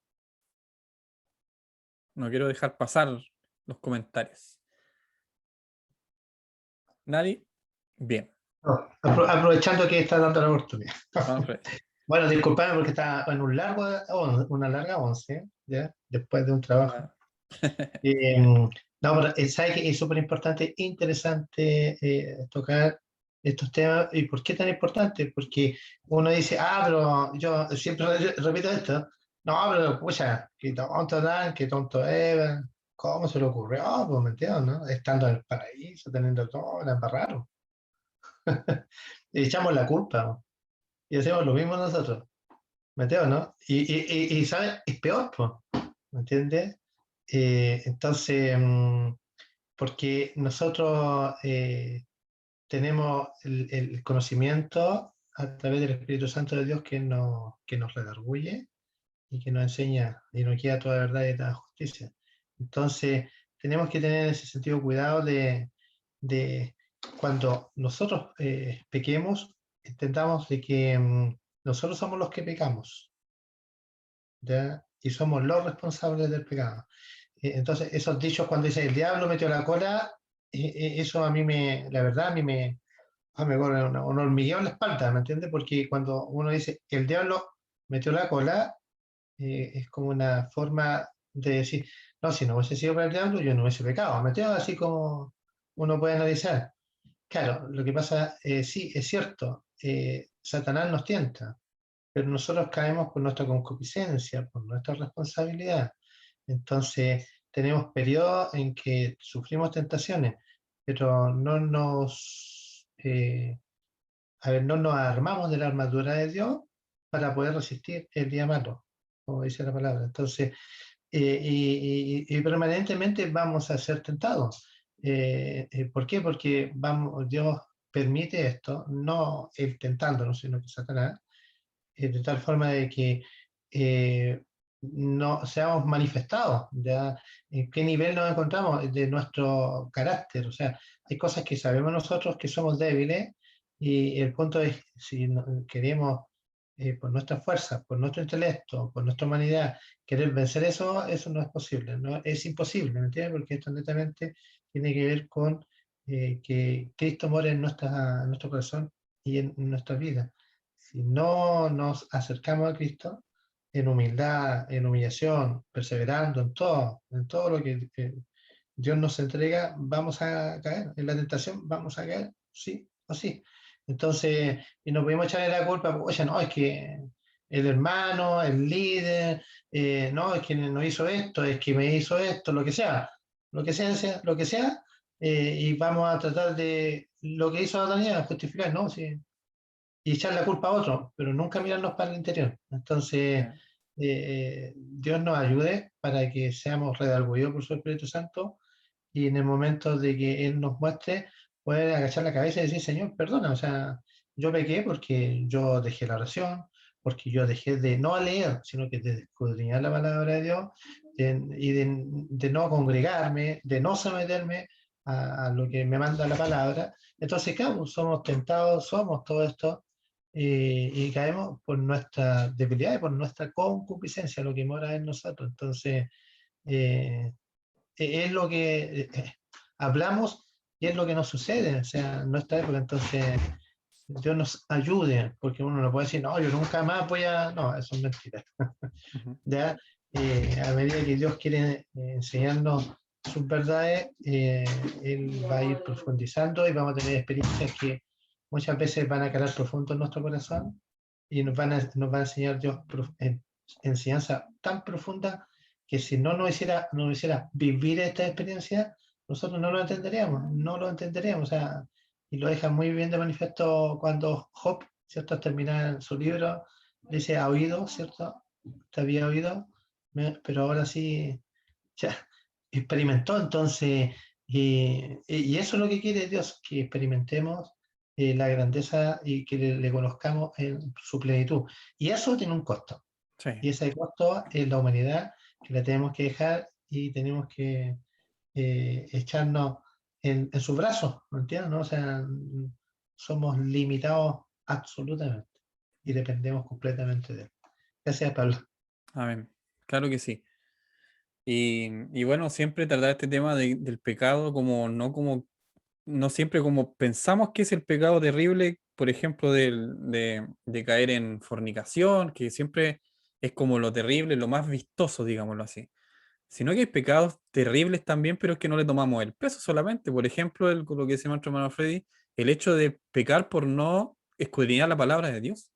No quiero dejar pasar los comentarios. ¿Nadie? Bien.
No, aprovechando que está dando la oportunidad.
Vamos a ver.
Bueno, disculpame porque está en una larga 11, ¿ya? Después de un trabajo.
Ah.
No, pero sabes que es súper importante, interesante tocar estos temas. ¿Y por qué tan importante? Porque uno dice, pero yo siempre repito esto, no, pero pucha, qué tonto Dan, qué tonto Eva, ¿cómo se le ocurrió? Pues me entiendes, ¿no? Estando en el paraíso, teniendo todo, la embarraron. Y echamos la culpa, ¿no? Y hacemos lo mismo nosotros, ¿me entiendes, no? Y ¿sabes? Es peor, pues, ¿me entiendes? Entonces, porque nosotros tenemos el conocimiento a través del Espíritu Santo de Dios que nos redarguye y que nos enseña y nos guía toda la verdad y toda la justicia. Entonces, tenemos que tener en ese sentido cuidado de cuando nosotros pequemos, entendamos de que nosotros somos los que pecamos, ¿ya? Y somos los responsables del pecado. Entonces, esos dichos cuando dice el diablo metió la cola, eso a mí la verdad, me corre un hormigueo en la espalda, ¿me entiendes? Porque cuando uno dice el diablo metió la cola, es como una forma de decir, no, si no hubiese sido por el diablo, yo no hubiese pecado, ¿me entiendes? Así como uno puede analizar. Claro, lo que pasa, sí, es cierto, Satanás nos tienta, pero nosotros caemos por nuestra concupiscencia, por nuestra responsabilidad. Entonces, tenemos periodos en que sufrimos tentaciones, pero no nos armamos de la armadura de Dios para poder resistir el día malo, como dice la palabra. Entonces, y permanentemente vamos a ser tentados. ¿Por qué? Porque Dios permite esto, no el tentándonos, sino que Satanás, de tal forma de que no seamos manifestados, ¿ya? ¿En qué nivel nos encontramos de nuestro carácter? O sea, hay cosas que sabemos nosotros que somos débiles y el punto es, si queremos, por nuestra fuerza, por nuestro intelecto, por nuestra humanidad, querer vencer eso, eso no es posible, ¿no? Es imposible, ¿me entiendes? Porque esto netamente tiene que ver con que Cristo muere en nuestro corazón y en nuestra vida. Si no nos acercamos a Cristo en humildad, en humillación, perseverando en todo lo que Dios nos entrega, vamos a caer. En la tentación vamos a caer, sí o sí. Entonces, y no podemos echarle la culpa, oye, no, es que el hermano, el líder, no, es que no hizo esto, es que me hizo esto, lo que sea, lo que sea, y vamos a tratar de lo que hizo Daniel, justificar, ¿no? Sí, y echar la culpa a otro, pero nunca mirarnos para el interior. Entonces,
Ya.
Dios nos ayude para que seamos redargüidos por su Espíritu Santo y en el momento de que Él nos muestre, poder agachar la cabeza y decir, Señor, perdona, o sea, yo pequé porque yo dejé la oración, porque yo dejé de no leer, sino que de escudriñar la palabra de Dios y de no congregarme, de no someterme a lo que me manda la palabra. Entonces, claro, somos tentados, somos todo esto, y caemos por nuestra debilidad y por nuestra concupiscencia, lo que mora en nosotros. Entonces, eh, es lo que hablamos y es lo que nos sucede, o sea, en nuestra época. Entonces, Dios nos ayude, porque uno no puede decir, no, yo nunca más voy a. No, eso es mentira.
Ujú.
¿Ya? A medida que Dios quiere enseñarnos sus verdades, Él va a ir profundizando y vamos a tener experiencias que muchas veces van a calar profundo en nuestro corazón y nos va a enseñar Dios enseñanza tan profunda que si no nos hiciera vivir esta experiencia, nosotros no lo entenderíamos, o sea, y lo deja muy bien de manifiesto cuando Job, ¿cierto?, termina su libro, dice, ha oído, ¿cierto? Te había oído, pero ahora sí ya experimentó, entonces, y eso es lo que quiere Dios, que experimentemos la grandeza y que le conozcamos en su plenitud. Y eso tiene un costo,
Sí.
y ese costo es la humanidad, que la tenemos que dejar y tenemos que echarnos en sus brazos, ¿me entiendes? ¿No? O sea, somos limitados absolutamente y dependemos completamente de él. Gracias, Pablo.
Amén. Claro que sí. Y bueno, siempre tratar este tema del pecado no siempre como pensamos que es el pecado terrible, por ejemplo, de caer en fornicación, que siempre es como lo terrible, lo más vistoso, digámoslo así. Sino que hay pecados terribles también, pero es que no le tomamos el peso solamente. Por ejemplo, lo que dice nuestro hermano Freddy, el hecho de pecar por no escudriñar la palabra de Dios.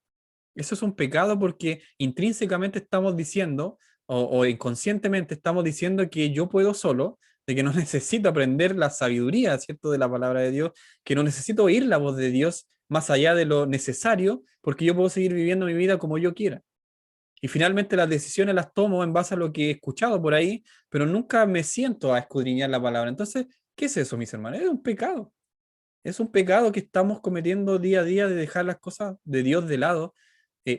Eso es un pecado porque intrínsecamente estamos diciendo, o inconscientemente estamos diciendo que yo puedo solo, de que no necesito aprender la sabiduría, ¿cierto?, de la palabra de Dios, que no necesito oír la voz de Dios más allá de lo necesario, porque yo puedo seguir viviendo mi vida como yo quiera. Y finalmente las decisiones las tomo en base a lo que he escuchado por ahí, pero nunca me siento a escudriñar la palabra. Entonces, ¿qué es eso, mis hermanos? Es un pecado. Es un pecado que estamos cometiendo día a día de dejar las cosas de Dios de lado.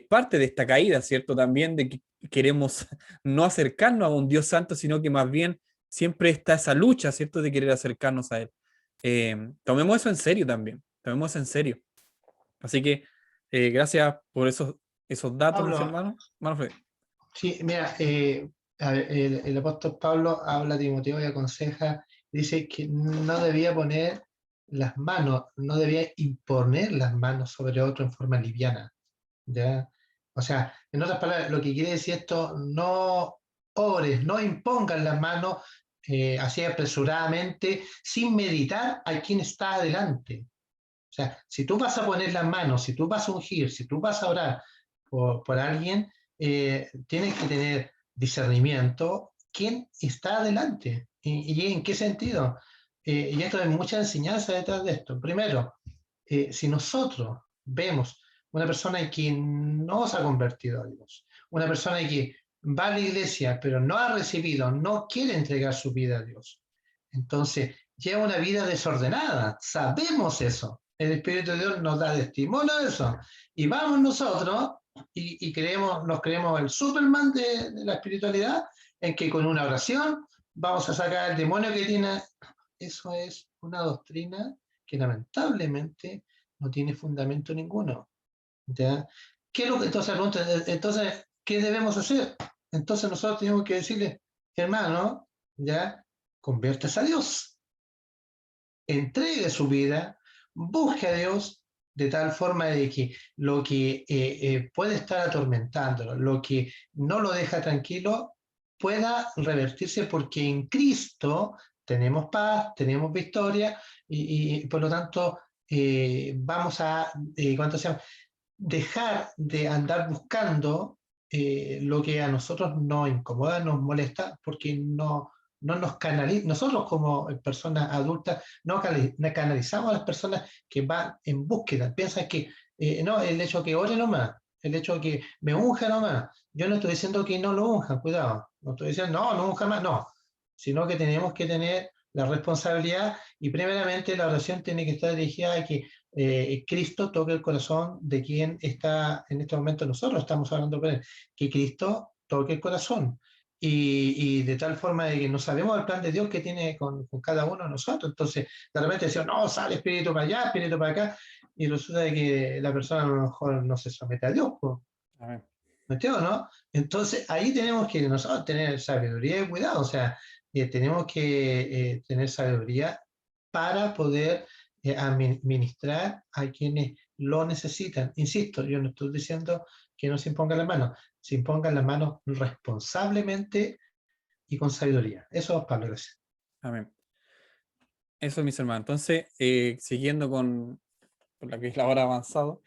Parte de esta caída, ¿cierto? También de que queremos no acercarnos a un Dios santo, sino que más bien siempre está esa lucha, ¿cierto? De querer acercarnos a Él. Tomemos eso en serio también. Tomemos eso en serio. Así que gracias por esos datos, mis
Pablo,
hermanos. Hermano Freddy.
sí, mira, a ver, el apóstol Pablo habla a Timoteo y aconseja, dice que no debía poner las manos, no debía imponer las manos sobre otro en forma liviana, ¿ya? O sea, en otras palabras, lo que quiere decir esto, no obres, no impongan las manos así apresuradamente, sin meditar a quién está adelante. O sea, si tú vas a poner las manos, si tú vas a ungir, si tú vas a orar por alguien, tienes que tener discernimiento quién está adelante y en qué sentido. Y esto hay mucha enseñanza detrás de esto. Primero, si nosotros vemos una persona que no se ha convertido a Dios, una persona que va a la iglesia pero no ha recibido, no quiere entregar su vida a Dios, entonces lleva una vida desordenada, sabemos eso. El Espíritu de Dios nos da testimonio de eso. Y vamos nosotros y nos creemos el Superman de la espiritualidad, en que con una oración vamos a sacar el demonio que tiene. Eso es una doctrina que lamentablemente no tiene fundamento ninguno. ¿Ya? ¿Qué es lo que entonces, ¿qué debemos hacer? Entonces nosotros tenemos que decirle, hermano, ya, conviértase a Dios, entregue su vida, busque a Dios de tal forma de que lo que puede estar atormentándolo, lo que no lo deja tranquilo, pueda revertirse porque en Cristo tenemos paz, tenemos victoria y por lo tanto vamos a, ¿cuánto se llama? Dejar de andar buscando lo que a nosotros nos incomoda, nos molesta, porque no nos canaliza, nosotros como personas adultas no canalizamos a las personas que van en búsqueda. Piensan que no, el hecho que ore nomás, el hecho que me unja nomás. Yo no estoy diciendo que no lo unjan, cuidado. No estoy diciendo, no unja más, no. Sino que tenemos que tener la responsabilidad y primeramente la oración tiene que estar dirigida a que Cristo toque el corazón de quien está en este momento nosotros estamos hablando con él, que Cristo toque el corazón y de tal forma de que no sabemos el plan de Dios que tiene con cada uno de nosotros. Entonces, de repente decimos, no, sale espíritu para allá, espíritu para acá, y resulta de que la persona a lo mejor no se somete a Dios, pues.
Amén.
¿Me entiendes, no? Entonces, ahí tenemos que nosotros tener sabiduría y cuidado, o sea, tenemos que tener sabiduría para poder administrar a quienes lo necesitan. Insisto, yo no estoy diciendo que no se impongan las manos, se impongan las manos responsablemente y con sabiduría. Eso es Pablo, gracias.
Amén. Eso, mis hermanos. Entonces, siguiendo con la que es la hora avanzado,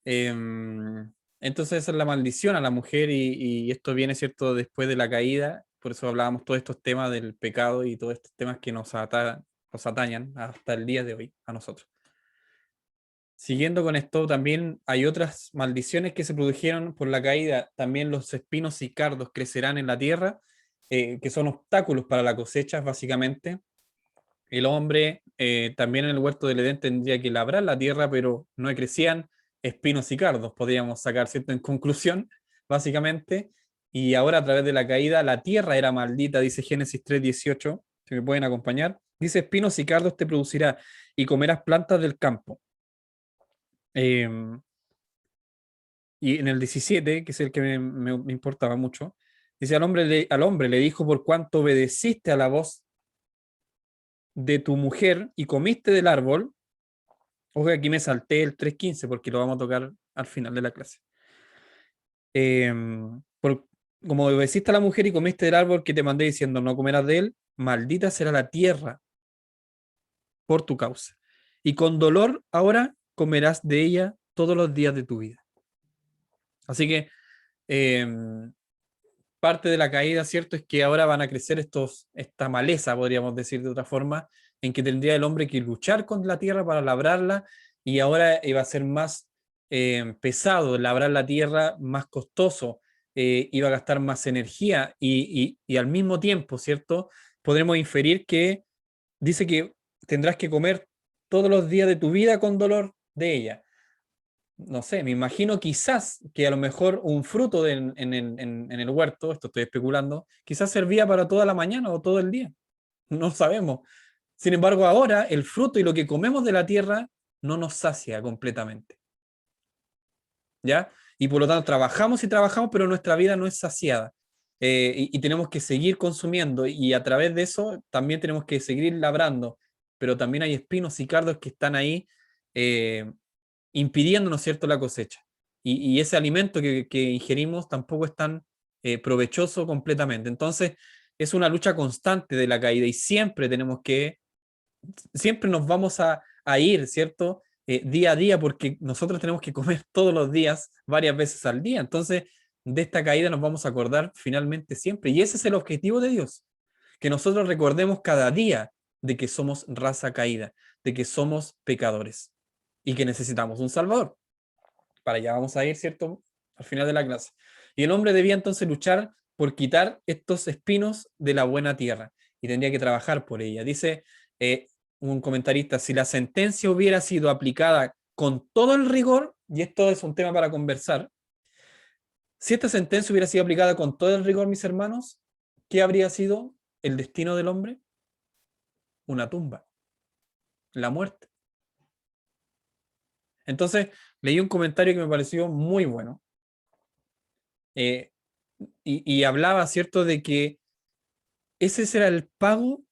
entonces esa es la maldición a la mujer y esto viene, ¿cierto?, después de la caída. Por eso hablábamos todos estos temas del pecado y todos estos temas que nos atañan hasta el día de hoy a nosotros. Siguiendo con esto, también hay otras maldiciones que se produjeron por la caída. También los espinos y cardos crecerán en la tierra, que son obstáculos para la cosecha, básicamente. El hombre también en el huerto del Edén tendría que labrar la tierra, pero no crecían espinos y cardos, podríamos sacar, ¿cierto?, en conclusión, básicamente. Y ahora a través de la caída, la tierra era maldita, dice Génesis 3:18, si me pueden acompañar. Dice, espinos y cardos te producirá y comerás plantas del campo. Y en el 17, que es el que me importaba mucho, dice, al hombre le dijo, por cuanto obedeciste a la voz de tu mujer y comiste del árbol. Ojo, aquí me salté el 3:15 porque lo vamos a tocar al final de la clase. Como obedeciste a la mujer y comiste del árbol que te mandé diciendo, no comerás de él, maldita será la tierra por tu causa. y con dolor ahora comerás de ella todos los días de tu vida. Así que parte de la caída, ¿cierto? Es que ahora van a crecer esta maleza, podríamos decir de otra forma, en que tendría el hombre que luchar con la tierra para labrarla, y ahora iba a ser más pesado labrar la tierra, más costoso, iba a gastar más energía, y al mismo tiempo, ¿cierto? Podremos inferir que dice que tendrás que comer todos los días de tu vida con dolor de ella. No sé, me imagino quizás que a lo mejor un fruto en el huerto, esto estoy especulando, quizás servía para toda la mañana o todo el día. No sabemos. Sin embargo, ahora el fruto y lo que comemos de la tierra no nos sacia completamente. ¿Ya? Y por lo tanto trabajamos y trabajamos, pero nuestra vida no es saciada. Y tenemos que seguir consumiendo, y a través de eso también tenemos que seguir labrando, pero también hay espinos y cardos que están ahí impidiendo, ¿no es cierto?, la cosecha. Y ese alimento que ingerimos tampoco es tan provechoso completamente. Entonces, es una lucha constante de la caída, y siempre nos vamos a ir, ¿cierto? Día a día, porque nosotros tenemos que comer todos los días, varias veces al día. Entonces, de esta caída nos vamos a acordar finalmente siempre. Y ese es el objetivo de Dios, que nosotros recordemos cada día de que somos raza caída, de que somos pecadores y que necesitamos un Salvador. Para allá vamos a ir, ¿cierto? Al final de la clase. Y el hombre debía entonces luchar por quitar estos espinos de la buena tierra, y tendría que trabajar por ella. Dice un comentarista: si la sentencia hubiera sido aplicada con todo el rigor, y esto es un tema para conversar, si esta sentencia hubiera sido aplicada con todo el rigor, mis hermanos, ¿qué habría sido el destino del hombre? Una tumba, la muerte. Entonces, leí un comentario que me pareció muy bueno, y hablaba, ¿cierto?, de que ese era el pago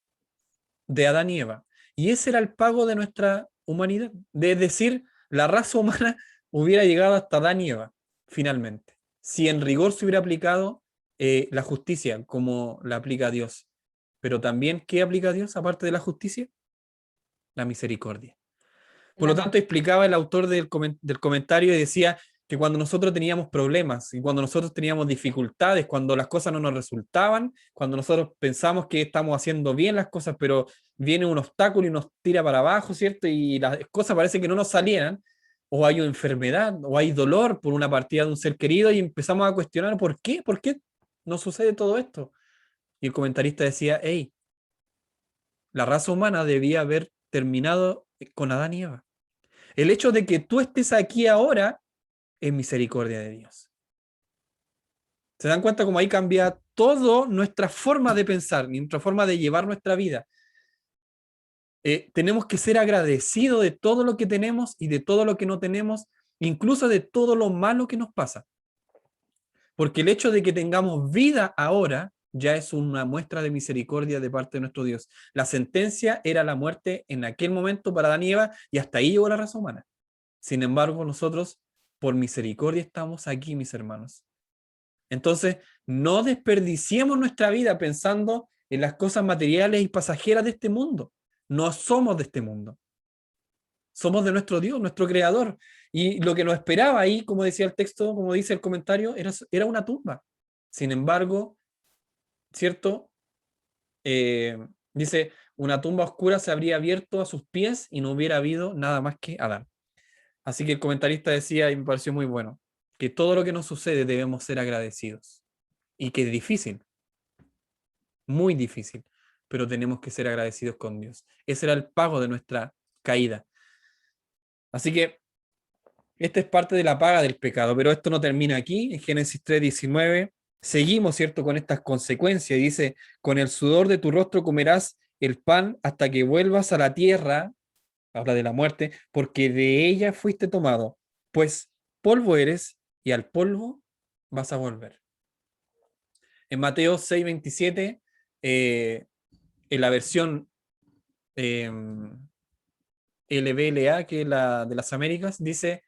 de Adán y Eva, y ese era el pago de nuestra humanidad, es decir, la raza humana hubiera llegado hasta Adán y Eva, finalmente, si en rigor se hubiera aplicado la justicia como la aplica Dios. Pero también, ¿qué aplica Dios aparte de la justicia? La misericordia. Por lo tanto, explicaba el autor del comentario, y decía que cuando nosotros teníamos problemas y cuando nosotros teníamos dificultades, cuando las cosas no nos resultaban, cuando nosotros pensamos que estamos haciendo bien las cosas, pero viene un obstáculo y nos tira para abajo, ¿cierto? Y las cosas parece que no nos salieran, o hay una enfermedad, o hay dolor por una partida de un ser querido, y empezamos a cuestionar ¿por qué? ¿Por qué nos sucede todo esto? Y el comentarista decía: hey, la raza humana debía haber terminado con Adán y Eva. El hecho de que tú estés aquí ahora es misericordia de Dios. ¿Se dan cuenta cómo ahí cambia todo nuestra forma de pensar, nuestra forma de llevar nuestra vida? Tenemos que ser agradecidos de todo lo que tenemos y de todo lo que no tenemos, incluso de todo lo malo que nos pasa. Porque el hecho de que tengamos vida ahora ya es una muestra de misericordia de parte de nuestro Dios. La sentencia era la muerte en aquel momento para Adán y Eva, y hasta ahí llegó la raza humana. Sin embargo, nosotros, por misericordia, estamos aquí, mis hermanos. Entonces, no desperdiciemos nuestra vida pensando en las cosas materiales y pasajeras de este mundo. No somos de este mundo. Somos de nuestro Dios, nuestro Creador. Y lo que nos esperaba ahí, como decía el texto, como dice el comentario, era una tumba. Sin embargo, ¿cierto? Dice, una tumba oscura se habría abierto a sus pies y no hubiera habido nada más que Adán. Así que el comentarista decía, y me pareció muy bueno, que todo lo que nos sucede debemos ser agradecidos. Y que es difícil, muy difícil, pero tenemos que ser agradecidos con Dios. Ese era el pago de nuestra caída. Así que esta es parte de la paga del pecado, pero esto no termina aquí. En Génesis 3:19 seguimos, ¿cierto?, con estas consecuencias. Dice: con el sudor de tu rostro comerás el pan hasta que vuelvas a la tierra, habla de la muerte, porque de ella fuiste tomado, pues polvo eres y al polvo vas a volver. En Mateo 6:27, en la versión LBLA, que es la de las Américas, dice,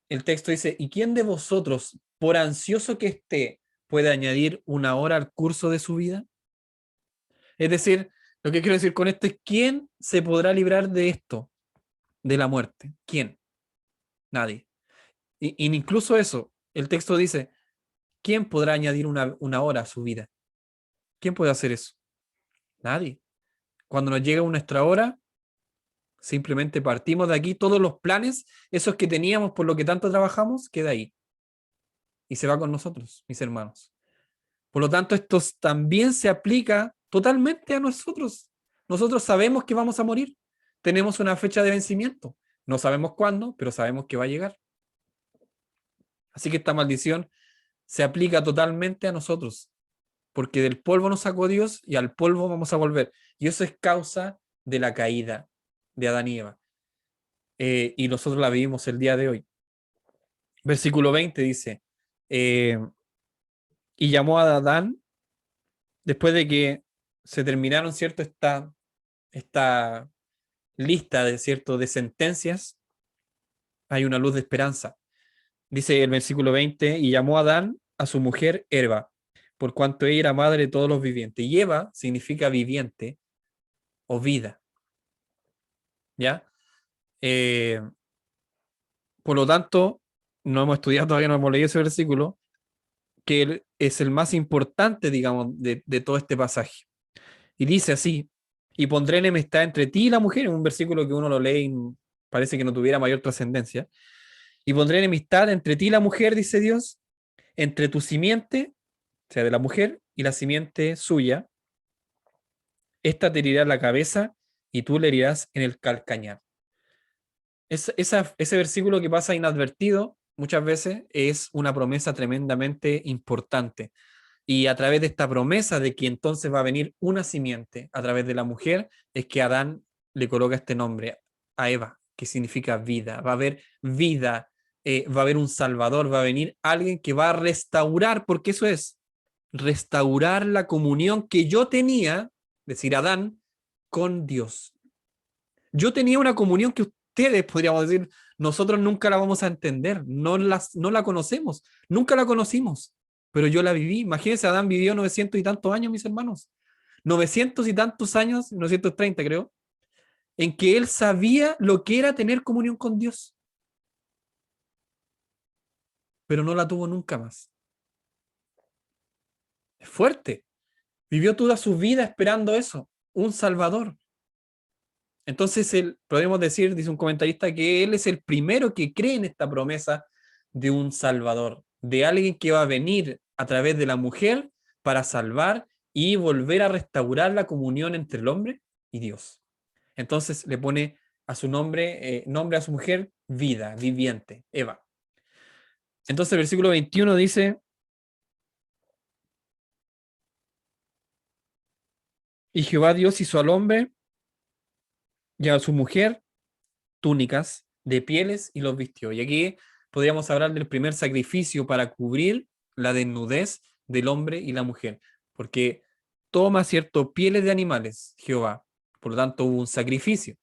el texto dice: ¿y quién de vosotros, por ansioso que esté, puede añadir una hora al curso de su vida? Es decir, Lo que quiero decir con esto es, ¿quién se podrá librar de esto, de la muerte? ¿Quién? Nadie. Y incluso eso, el texto dice, ¿quién podrá añadir una hora a su vida? ¿Quién puede hacer eso? Nadie. Cuando nos llega nuestra hora, simplemente partimos de aquí, todos los planes, esos que teníamos por lo que tanto trabajamos, queda ahí. Y se va con nosotros, mis hermanos. Por lo tanto, esto también se aplica totalmente a nosotros. Nosotros sabemos que vamos a morir. Tenemos una fecha de vencimiento. No sabemos cuándo, pero sabemos que va a llegar. Así que esta maldición se aplica totalmente a nosotros, porque del polvo nos sacó Dios y al polvo vamos a volver. Y eso es causa de la caída de Adán y Eva. Y nosotros la vivimos el día de hoy. Versículo 20 dice, y llamó a Adán, después de que se terminaron, ¿cierto?, esta lista de, ¿cierto?, de sentencias, hay una luz de esperanza. Dice el versículo 20, y llamó a Adán a su mujer Eva, por cuanto ella era madre de todos los vivientes. Y Eva significa viviente o vida. ¿Ya? Por lo tanto, no hemos estudiado todavía, no hemos leído ese versículo, que es el más importante, digamos, de todo este pasaje. Y dice así, y pondré enemistad entre ti y la mujer, en un versículo que uno lo lee y parece que no tuviera mayor trascendencia. Y pondré enemistad entre ti y la mujer, dice Dios, entre tu simiente, o sea, de la mujer, y la simiente suya. Esta te herirá la cabeza y tú le herirás en el calcañar. Ese versículo que pasa inadvertido muchas veces es una promesa tremendamente importante. Y a través de esta promesa de que entonces va a venir una simiente a través de la mujer, es que Adán le coloca este nombre a Eva, que significa vida. Va a haber vida, va a haber un salvador, va a venir alguien que va a restaurar, porque eso es, restaurar la comunión que yo tenía, decir Adán, con Dios. Yo tenía una comunión que ustedes, podríamos decir, nosotros nunca la vamos a entender, no la conocemos, nunca la conocimos, pero yo la viví. Imagínense, Adán vivió 900 y tantos años, mis hermanos, 900 y tantos años, 930 creo, en que él sabía lo que era tener comunión con Dios, pero no la tuvo nunca más. Es fuerte. Vivió toda su vida esperando eso, un Salvador. Entonces, podemos decir, dice un comentarista, que él es el primero que cree en esta promesa de un Salvador, de alguien que va a venir a través de la mujer para salvar y volver a restaurar la comunión entre el hombre y Dios. Entonces le pone a su nombre a su mujer, vida, viviente, Eva. Entonces el versículo 21 dice, y Jehová Dios hizo al hombre y a su mujer túnicas de pieles y los vistió. Y aquí podríamos hablar del primer sacrificio para cubrir la desnudez del hombre y la mujer, porque toma, ¿cierto?, pieles de animales, Jehová. Por lo tanto, hubo un sacrificio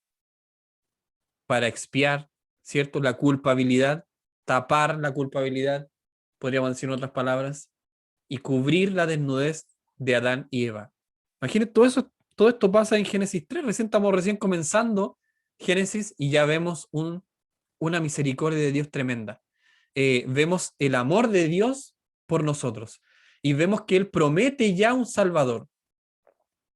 para expiar, ¿cierto?, la culpabilidad, tapar la culpabilidad, podríamos decir en otras palabras, y cubrir la desnudez de Adán y Eva. Imagínense, todo esto pasa en Génesis 3, estamos recién comenzando Génesis y ya vemos una misericordia de Dios tremenda. Vemos el amor de Dios por nosotros y vemos que Él promete ya un Salvador.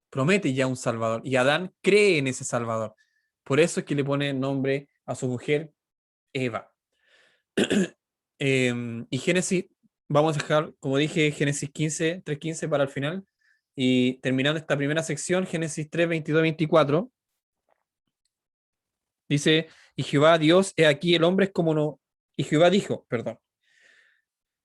Promete ya un Salvador y Adán cree en ese Salvador. Por eso es que le pone nombre a su mujer Eva. Y Génesis, vamos a dejar, como dije, Génesis 15, 3:15 para el final. Y terminando esta primera sección, Génesis 3, 22, 24, dice, y Jehová Dios, he aquí el hombre es como no, y Jehová dijo, perdón,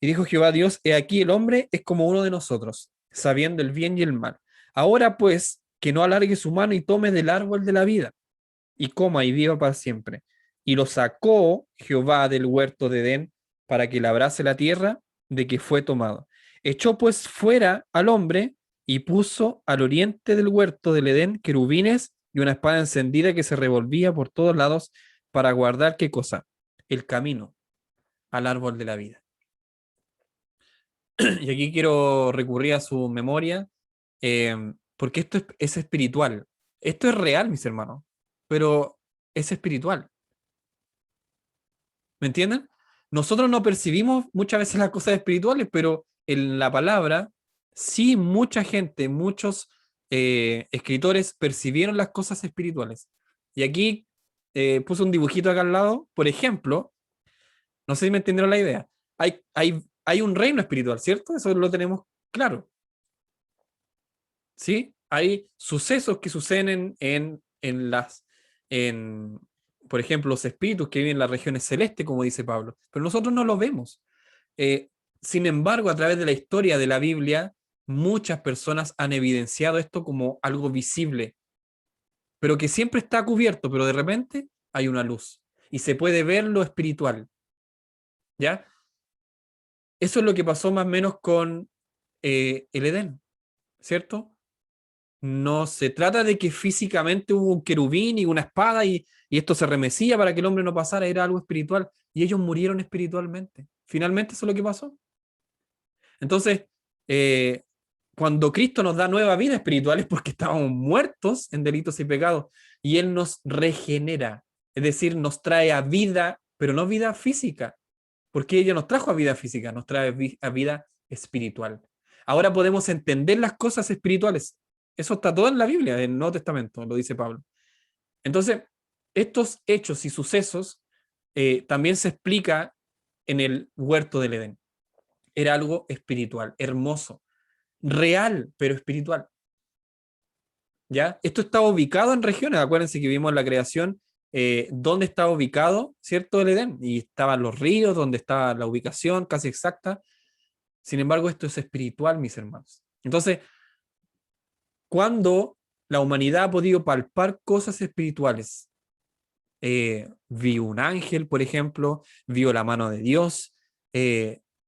y dijo Jehová Dios, he aquí el hombre es como uno de nosotros, sabiendo el bien y el mal. Ahora pues, que no alargue su mano y tome del árbol de la vida, y coma y viva para siempre. Y lo sacó Jehová del huerto de Edén para que labrase la tierra de que fue tomado. Echó pues fuera al hombre y puso al oriente del huerto del Edén querubines y una espada encendida que se revolvía por todos lados para guardar, ¿qué cosa? El camino al árbol de la vida. Y aquí quiero recurrir a su memoria, porque esto es espiritual. Esto es real, mis hermanos, pero es espiritual. ¿Me entienden? Nosotros no percibimos muchas veces las cosas espirituales, pero en la palabra, sí, mucha gente, muchos escritores percibieron las cosas espirituales. Y aquí puse un dibujito acá al lado, por ejemplo, no sé si me entendieron la idea. Hay un reino espiritual, ¿cierto? Eso lo tenemos claro. ¿Sí? Hay sucesos que suceden en, por ejemplo, los espíritus que viven en las regiones celestes, como dice Pablo, pero nosotros no lo vemos. Eh, Sin embargo, a través de la historia de la Biblia, muchas personas han evidenciado esto como algo visible, pero que siempre está cubierto, pero de repente hay una luz y se puede ver lo espiritual, ¿ya? Eso es lo que pasó más o menos con el Edén, ¿cierto? No se trata de que físicamente hubo un querubín y una espada y esto se remecía para que el hombre no pasara, era algo espiritual y ellos murieron espiritualmente. Finalmente eso es lo que pasó. Entonces, eh, cuando Cristo nos da nueva vida espiritual es porque estábamos muertos en delitos y pecados y Él nos regenera, es decir, nos trae a vida, pero no vida física, porque ella nos trajo a vida física, nos trae a vida espiritual. Ahora podemos entender las cosas espirituales. Eso está todo en la Biblia, en el Nuevo Testamento, lo dice Pablo. Entonces, estos hechos y sucesos también se explica en el huerto del Edén. Era algo espiritual, hermoso, real, pero espiritual. ¿Ya? Esto está ubicado en regiones, acuérdense que vimos en la creación dónde estaba ubicado, ¿cierto? El Edén, y estaban los ríos, donde estaba la ubicación casi exacta. Sin embargo, esto es espiritual, mis hermanos. Entonces, cuando la humanidad ha podido palpar cosas espirituales, vio un ángel, por ejemplo, vio la mano de Dios,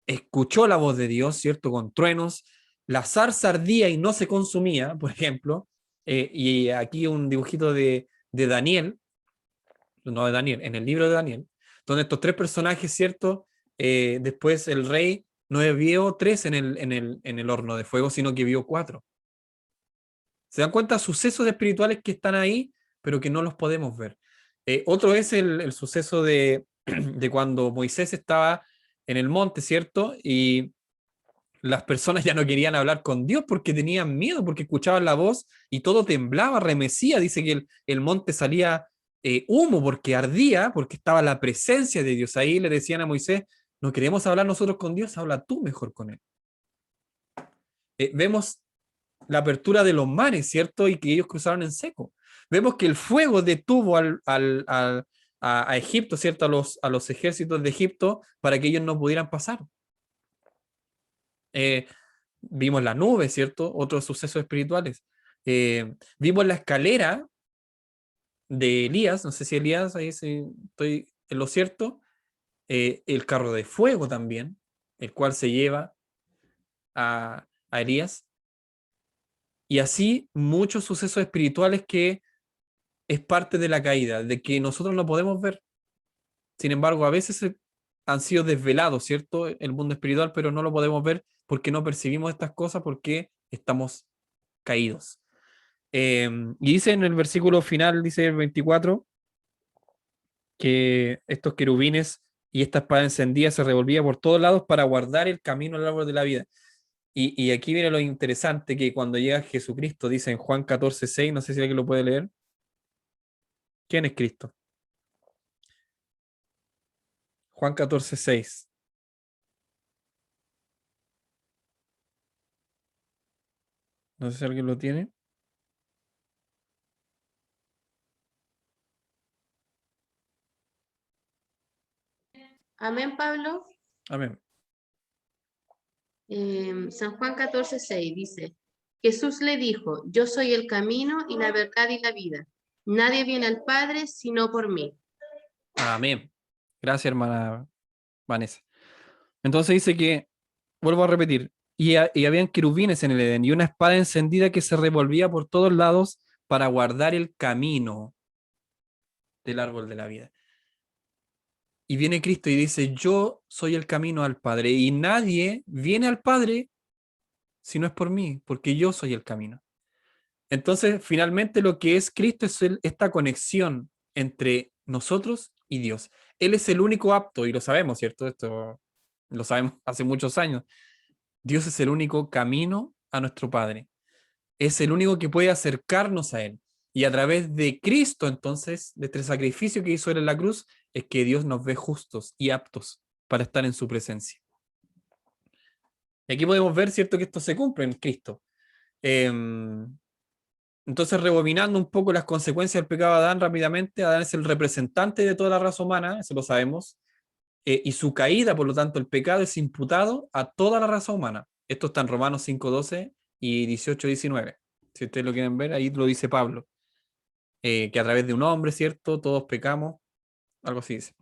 escuchó la voz de Dios, ¿cierto? Con truenos, la zarza ardía y no se consumía, por ejemplo, y aquí un dibujito de Daniel, no de Daniel, en el libro de Daniel, donde estos tres personajes, ¿cierto? Después el rey no vio tres en el horno de fuego, sino que vio cuatro. ¿Se dan cuenta? Sucesos espirituales que están ahí, pero que no los podemos ver. Otro es el suceso de cuando Moisés estaba en el monte, ¿cierto? Y las personas ya no querían hablar con Dios porque tenían miedo, porque escuchaban la voz y todo temblaba, remecía. Dice que el monte salía humo porque ardía, porque estaba la presencia de Dios. Ahí le decían a Moisés, no queremos hablar nosotros con Dios, habla tú mejor con él. Vemos la apertura de los mares, ¿cierto? Y que ellos cruzaron en seco. Vemos que el fuego detuvo a Egipto, ¿cierto? A los ejércitos de Egipto para que ellos no pudieran pasar. Vimos la nube, ¿cierto? Otros sucesos espirituales. Vimos la escalera de Elías, no sé si Elías, ahí sí, estoy en lo cierto, el carro de fuego también, el cual se lleva a Elías. Y así muchos sucesos espirituales que es parte de la caída, de que nosotros no podemos ver. Sin embargo, a veces han sido desvelados, ¿cierto? El mundo espiritual, pero no lo podemos ver porque no percibimos estas cosas porque estamos caídos. Y dice en el versículo final, dice el 24, que estos querubines y esta espada encendida se revolvía por todos lados para guardar el camino al árbol de la vida. Y aquí viene lo interesante, que cuando llega Jesucristo, dice en Juan 14:6, no sé si alguien lo puede leer. ¿Quién es Cristo? Juan 14:6. No sé si alguien lo tiene.
Amén, Pablo.
Amén.
San Juan 14:6 dice, Jesús le dijo, yo soy el camino y la verdad y la vida. Nadie viene al Padre sino por mí.
Amén. Gracias, hermana Vanessa. Entonces dice que, vuelvo a repetir, y habían querubines en el Edén y una espada encendida que se revolvía por todos lados para guardar el camino del árbol de la vida. Y viene Cristo y dice, yo soy el camino al Padre y nadie viene al Padre si no es por mí, porque yo soy el camino. Entonces, finalmente lo que es Cristo es esta conexión entre nosotros y Dios. Él es el único apto, y lo sabemos, ¿cierto? Esto lo sabemos hace muchos años. Dios es el único camino a nuestro Padre. Es el único que puede acercarnos a Él. Y a través de Cristo, entonces, de este sacrificio que hizo Él en la cruz, es que Dios nos ve justos y aptos para estar en su presencia. Y aquí podemos ver, ¿cierto?, que esto se cumple en Cristo. Entonces, rebobinando un poco las consecuencias del pecado de Adán rápidamente, Adán es el representante de toda la raza humana, eso lo sabemos, y su caída, por lo tanto, el pecado es imputado a toda la raza humana. Esto está en Romanos 5:12 y 18:19. Si ustedes lo quieren ver, ahí lo dice Pablo, que a través de un hombre, ¿cierto?, todos pecamos, algo así dice.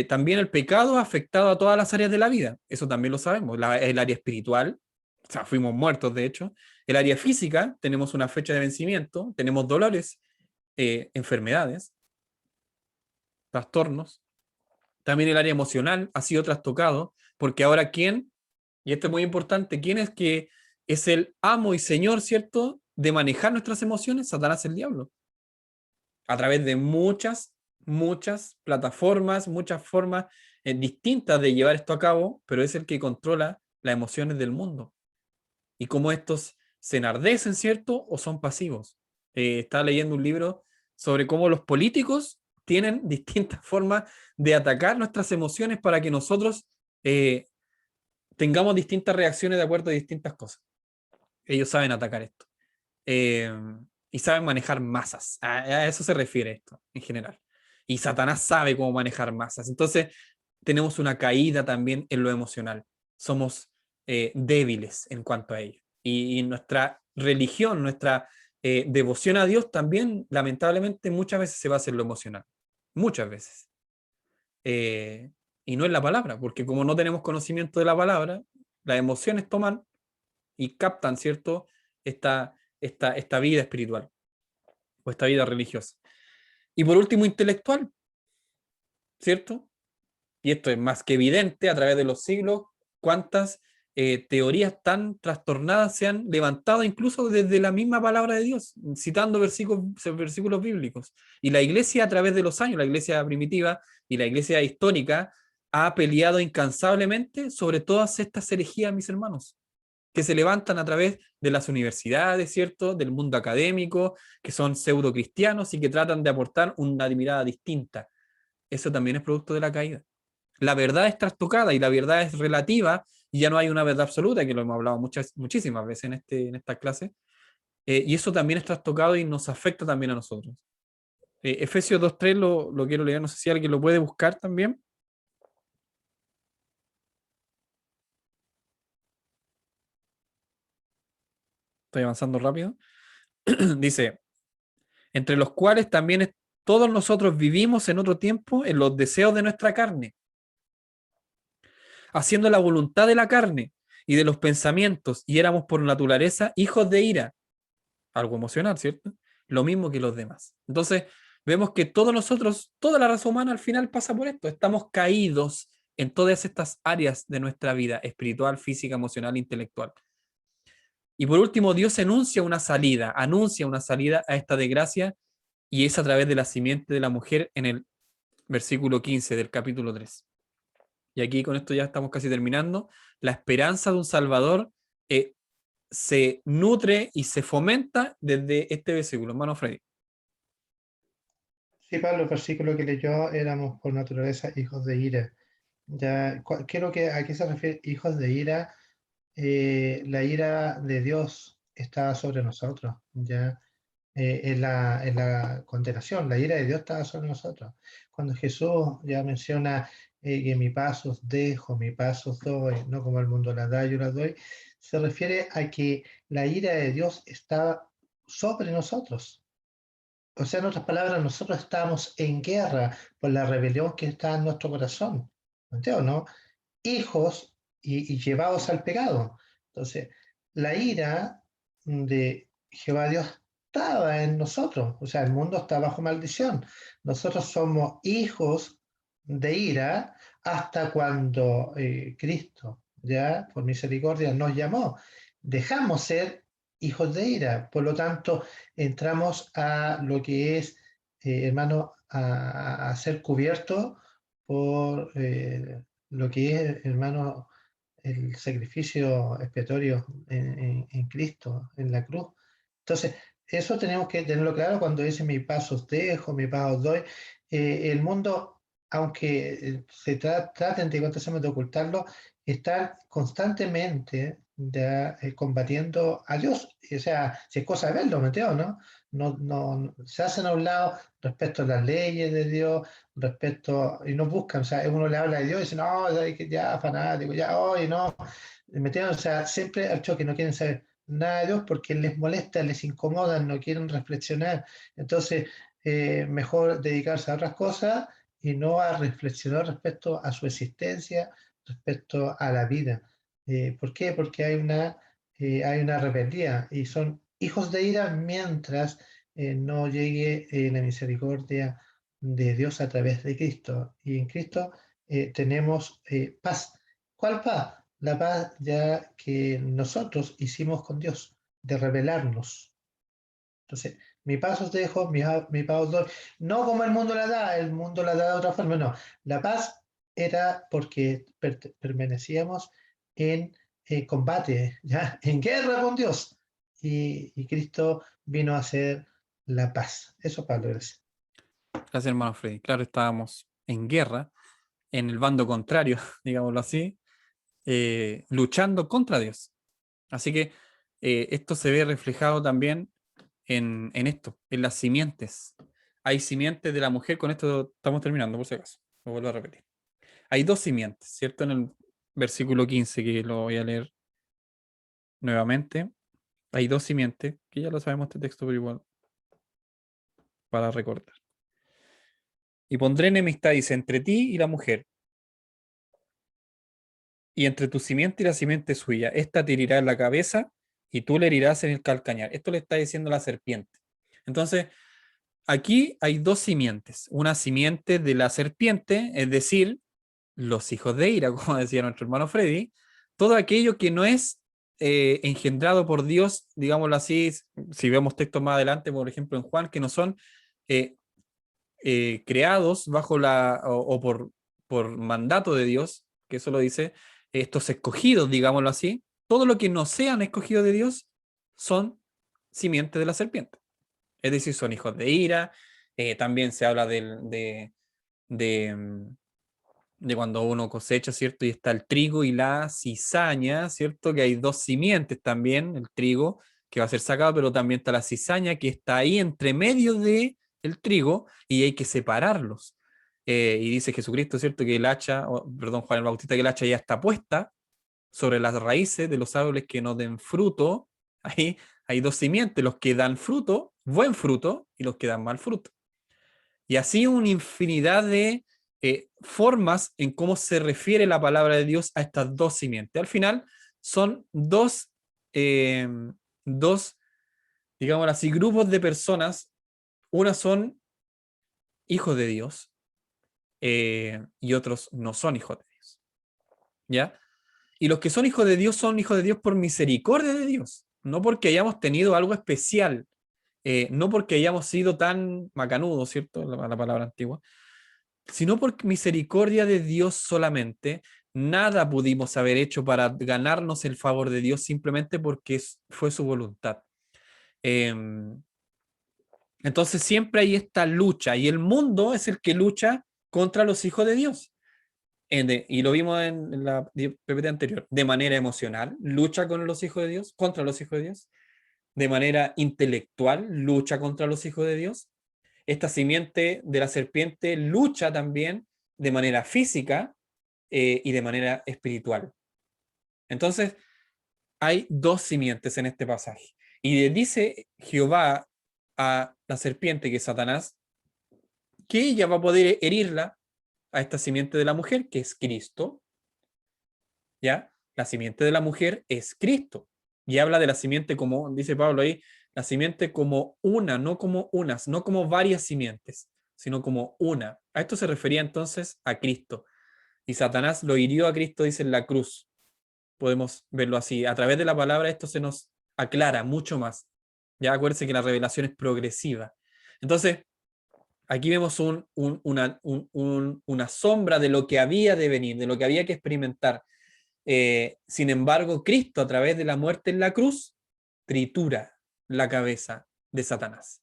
También el pecado ha afectado a todas las áreas de la vida, eso también lo sabemos, el área espiritual, o sea, fuimos muertos de hecho, el área física, tenemos una fecha de vencimiento, tenemos dolores, enfermedades, trastornos, también el área emocional ha sido trastocado, porque ahora quién, y esto es muy importante, quién es que es el amo y señor, ¿cierto?, de manejar nuestras emociones, Satanás el diablo, a través de muchas plataformas, muchas formas distintas de llevar esto a cabo, pero es el que controla las emociones del mundo. Y cómo estos se enardecen, ¿cierto? O son pasivos. Estaba leyendo un libro sobre cómo los políticos tienen distintas formas de atacar nuestras emociones para que nosotros tengamos distintas reacciones de acuerdo a distintas cosas. Ellos saben atacar esto. Y saben manejar masas. A eso se refiere esto, en general. Y Satanás sabe cómo manejar masas. Entonces, tenemos una caída también en lo emocional. Somos débiles en cuanto a ello. Y nuestra religión, nuestra devoción a Dios también, lamentablemente, muchas veces se basa en lo emocional. Muchas veces. Y no en la palabra, porque como no tenemos conocimiento de la palabra, las emociones toman y captan, ¿cierto?, esta vida espiritual o esta vida religiosa. Y por último, intelectual, ¿cierto? Y esto es más que evidente a través de los siglos, cuántas teorías tan trastornadas se han levantado incluso desde la misma palabra de Dios, citando versículos bíblicos. Y la iglesia a través de los años, la iglesia primitiva y la iglesia histórica, ha peleado incansablemente sobre todas estas herejías, mis hermanos, que se levantan a través de las universidades, ¿cierto?, del mundo académico, que son pseudo cristianos y que tratan de aportar una mirada distinta. Eso también es producto de la caída. La verdad es trastocada y la verdad es relativa y ya no hay una verdad absoluta, que lo hemos hablado muchísimas veces en esta clase, y eso también es trastocado y nos afecta también a nosotros. Efesios 2:3 lo quiero leer, no sé si alguien lo puede buscar también. Estoy avanzando rápido. Dice, entre los cuales también todos nosotros vivimos en otro tiempo en los deseos de nuestra carne, haciendo la voluntad de la carne y de los pensamientos, y éramos por naturaleza hijos de ira, algo emocional, ¿cierto? Lo mismo que los demás. Entonces, vemos que todos nosotros, toda la raza humana al final pasa por esto, estamos caídos en todas estas áreas de nuestra vida, espiritual, física, emocional, intelectual. Y por último, Dios anuncia una salida a esta desgracia, y es a través de la simiente de la mujer en el versículo 15 del capítulo 3. Y aquí con esto ya estamos casi terminando. La esperanza de un Salvador se nutre y se fomenta desde este versículo. Hermano Freddy.
Sí, Pablo, el versículo que leyó, éramos por naturaleza hijos de ira. Ya, creo que a qué se refiere hijos de ira. La ira de Dios está sobre nosotros, ya en la condenación, la ira de Dios está sobre nosotros. Cuando Jesús ya menciona que mi paz os dejo, mi paz os doy, no como el mundo la da, yo la doy, se refiere a que la ira de Dios está sobre nosotros. O sea, en otras palabras, nosotros estamos en guerra por la rebelión que está en nuestro corazón. ¿Entiendes, no? Hijos y llevados al pecado. Entonces, la ira de Jehová Dios estaba en nosotros. O sea, el mundo está bajo maldición. Nosotros somos hijos de ira hasta cuando Cristo, ya por misericordia, nos llamó. Dejamos ser hijos de ira. Por lo tanto, entramos a lo que es, hermano, a ser cubierto por lo que es, hermano, el sacrificio expiatorio en Cristo, en la cruz. Entonces, eso tenemos que tenerlo claro cuando dice mi paz os dejo, mi paz os doy. El mundo, aunque traten de, de ocultarlo, está constantemente combatiendo a Dios. O sea, si es cosa de verlo, Mateo, ¿no? No, se hacen a un lado respecto a las leyes de Dios, respecto, y no buscan, o sea, uno le habla de Dios y dice, no, ya, fanático, ya, hoy no, o sea, siempre al choque, no quieren saber nada de Dios porque les molesta, les incomoda, no quieren reflexionar. Entonces, mejor dedicarse a otras cosas y no a reflexionar respecto a su existencia, respecto a la vida. ¿Por qué? Porque hay una rebeldía y son hijos de ira mientras no llegue la misericordia de Dios a través de Cristo. Y en Cristo tenemos paz. ¿Cuál paz? La paz ya que nosotros hicimos con Dios, de revelarnos. Entonces, mi paz os dejo, mi paz os doy. No como el mundo la da de otra forma, no. La paz era porque permanecíamos en combate, ¿ya? En guerra con Dios. Y Cristo vino a hacer la paz. Eso, Pablo, gracias.
Gracias, hermano Freddy. Claro, estábamos en guerra, en el bando contrario, digámoslo así, luchando contra Dios. Así que esto se ve reflejado también en esto, en las simientes. Hay simientes de la mujer, con esto estamos terminando, por si acaso, lo vuelvo a repetir. Hay dos simientes, ¿cierto? En el versículo 15, que lo voy a leer nuevamente. Hay dos simientes, que ya lo sabemos este texto, pero igual, para recordar. Y pondré enemistad, dice, entre ti y la mujer, y entre tu simiente y la simiente suya. Esta te herirá en la cabeza y tú le herirás en el calcañar. Esto le está diciendo la serpiente. Entonces, aquí hay dos simientes. Una simiente de la serpiente, es decir, los hijos de ira, como decía nuestro hermano Freddy, todo aquello que no es engendrado por Dios, digámoslo así, si vemos textos más adelante, por ejemplo en Juan, que no son eh, creados bajo o por mandato de Dios, que eso lo dice, estos escogidos, digámoslo así, todo lo que no sean escogidos de Dios son simientes de la serpiente. Es decir, son hijos de ira. También se habla de, de cuando uno cosecha, ¿cierto? Y está el trigo y la cizaña, ¿cierto? Que hay dos simientes también, el trigo que va a ser sacado, pero también está la cizaña que está ahí entre medio de el trigo y hay que separarlos. Y dice Jesucristo, ¿cierto? Que el hacha, perdón, Juan el Bautista, que el hacha ya está puesta sobre las raíces de los árboles que no den fruto. Ahí hay dos simientes, los que dan fruto, buen fruto, y los que dan mal fruto. Y así una infinidad de formas en cómo se refiere la palabra de Dios a estas dos simientes. Al final son eh, dos, digamos así, grupos de personas. Una son hijos de Dios y otros no son hijos de Dios. ¿Ya? Y los que son hijos de Dios por misericordia de Dios, no porque hayamos tenido algo especial, no porque hayamos sido tan macanudos, ¿cierto? La palabra antigua, sino por misericordia de Dios solamente. Nada pudimos haber hecho para ganarnos el favor de Dios simplemente porque fue su voluntad. Entonces siempre hay esta lucha y el mundo es el que lucha contra los hijos de Dios. Y lo vimos en la PPT anterior, de manera emocional, lucha con los hijos de Dios, contra los hijos de Dios, de manera intelectual, lucha contra los hijos de Dios. Esta simiente de la serpiente lucha también de manera física y de manera espiritual. Entonces, hay dos simientes en este pasaje. Y le dice Jehová a la serpiente, que es Satanás, que ella va a poder herirla a esta simiente de la mujer, que es Cristo. ¿Ya? La simiente de la mujer es Cristo. Y habla de la simiente como, dice Pablo ahí, la simiente como una, no como unas, no como varias simientes, sino como una. A esto se refería entonces a Cristo. Y Satanás lo hirió a Cristo, dice en la cruz. Podemos verlo así. A través de la palabra esto se nos aclara mucho más. Ya acuérdense que la revelación es progresiva. Entonces, aquí vemos una sombra de lo que había de venir, de lo que había que experimentar. Sin embargo, Cristo, a través de la muerte en la cruz, tritura la cabeza de Satanás.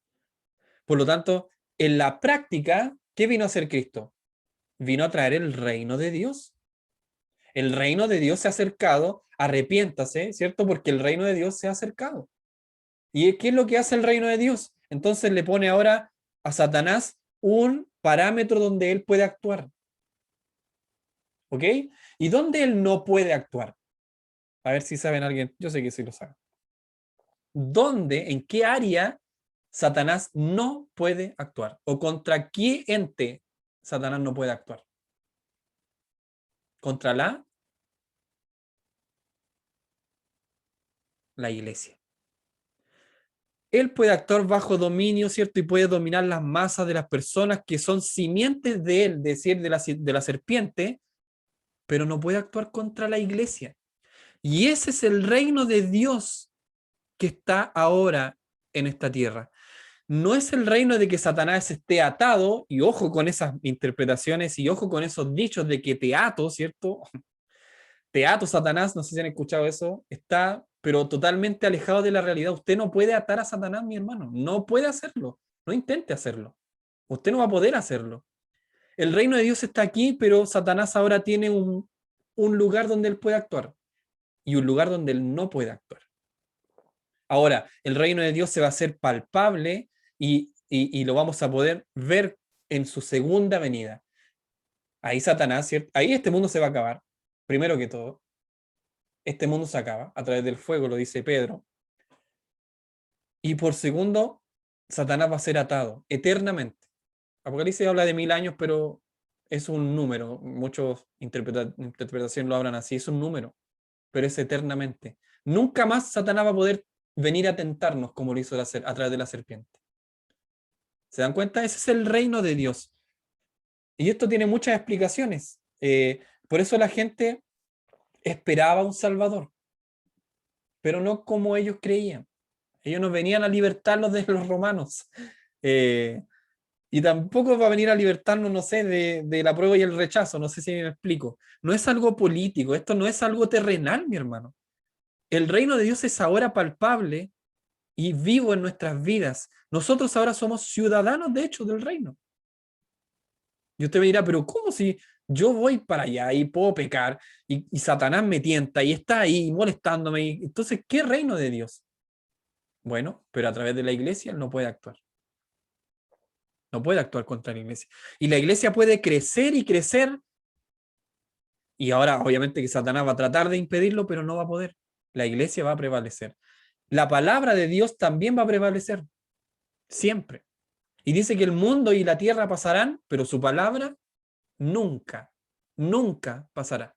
Por lo tanto, en la práctica, ¿qué vino a hacer Cristo? Vino a traer el reino de Dios. El reino de Dios se ha acercado, arrepiéntase, ¿cierto? Porque el reino de Dios se ha acercado. ¿Y qué es lo que hace el reino de Dios? Entonces le pone ahora a Satanás un parámetro donde él puede actuar. ¿Ok? ¿Y dónde él no puede actuar? A ver si saben alguien, yo sé que sí lo saben. ¿Dónde, en qué área Satanás no puede actuar? ¿O contra qué ente Satanás no puede actuar? ¿Contra la iglesia? Él puede actuar bajo dominio, ¿cierto? Y puede dominar las masas de las personas que son simientes de él, es decir, de la serpiente, pero no puede actuar contra la iglesia. Y ese es el reino de Dios que está ahora en esta tierra. No es el reino de que Satanás esté atado, y ojo con esas interpretaciones, y ojo con esos dichos de que te ato, ¿cierto? Te ato, Satanás, no sé si han escuchado eso, está pero totalmente alejado de la realidad. Usted no puede atar a Satanás, mi hermano, no puede hacerlo, no intente hacerlo. Usted no va a poder hacerlo. El reino de Dios está aquí, pero Satanás ahora tiene un lugar donde él puede actuar y un lugar donde él no puede actuar. Ahora, el reino de Dios se va a hacer palpable y lo vamos a poder ver en su segunda venida. Ahí Satanás, ¿cierto? Ahí este mundo se va a acabar, primero que todo. Este mundo se acaba a través del fuego, lo dice Pedro. Y por segundo, Satanás va a ser atado eternamente. Apocalipsis habla de 1000 años, pero es un número. Muchos interpretaciones lo hablan así, es un número, pero es eternamente. Nunca más Satanás va a poder venir a tentarnos como lo hizo a través de la serpiente. ¿Se dan cuenta? Ese es el reino de Dios. Y esto tiene muchas explicaciones. Por eso la gente esperaba un Salvador, pero no como ellos creían. Ellos no venían a libertarlos de los romanos. Y tampoco va a venir a libertarnos, no sé, de la prueba y el rechazo. No sé si me explico. No es algo político, esto no es algo terrenal, mi hermano. El reino de Dios es ahora palpable y vivo en nuestras vidas. Nosotros ahora somos ciudadanos, de hecho, del reino. Y usted me dirá, pero ¿cómo si yo voy para allá y puedo pecar y Satanás me tienta y está ahí molestándome? Entonces, ¿qué reino de Dios? Bueno, pero a través de la iglesia él no puede actuar. No puede actuar contra la iglesia. Y la iglesia puede crecer y crecer. Y ahora, obviamente, que Satanás va a tratar de impedirlo, pero no va a poder. La iglesia va a prevalecer. La palabra de Dios también va a prevalecer. Siempre. Y dice que el mundo y la tierra pasarán, pero su palabra nunca, nunca pasará.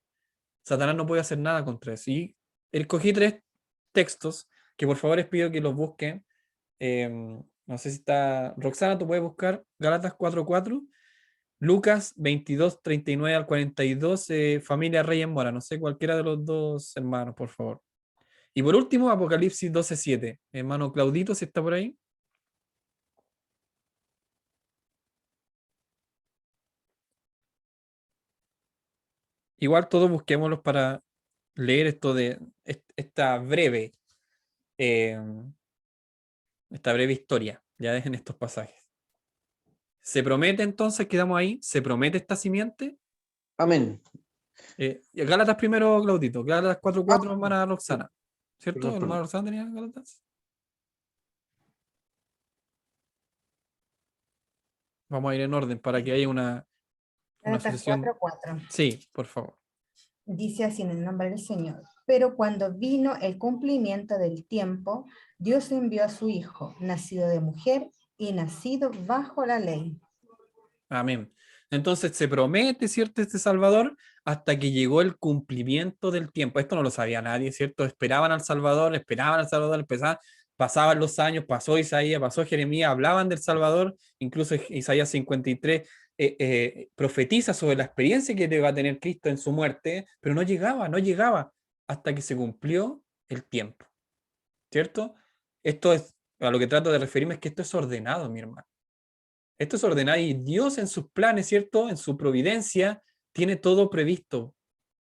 Satanás no puede hacer nada contra eso. Y escogí 3 textos que por favor les pido que los busquen. No sé si está Roxana, tú puedes buscar Gálatas 4:4, Lucas 22:39 al 42, familia Reyes Mora, no sé, cualquiera de los dos hermanos, por favor. Y por último, Apocalipsis 12:7. Hermano Claudito, si está por ahí. Igual todos busquémoslos para leer esto de eh, esta breve historia, ya dejen estos pasajes. ¿Se promete entonces, quedamos ahí? ¿Se promete esta simiente?
Amén.
Gálatas primero, Claudito. Gálatas 4:4,
Ah,
hermana Roxana. ¿Cierto?
perdón,
¿Hermana
perdón.
Roxana tenía Gálatas? Vamos a ir en orden para que haya una
Gálatas
sucesión.
4:4.
Sí, por favor.
Dice así en el nombre del Señor. Pero cuando vino el cumplimiento del tiempo, Dios envió a su Hijo, nacido de mujer y nacido bajo la ley.
Amén. Entonces se promete, ¿cierto?, este Salvador hasta que llegó el cumplimiento del tiempo. Esto no lo sabía nadie, ¿cierto? Esperaban al Salvador, pasaban los años, pasó Isaías, pasó Jeremías, hablaban del Salvador, incluso Isaías 53 profetiza sobre la experiencia que va a tener Cristo en su muerte, pero no llegaba hasta que se cumplió el tiempo, ¿cierto? Esto es, a lo que trato de referirme es que esto es ordenado, mi hermano. Esto es ordenado y Dios en sus planes, ¿cierto? En su providencia, tiene todo previsto.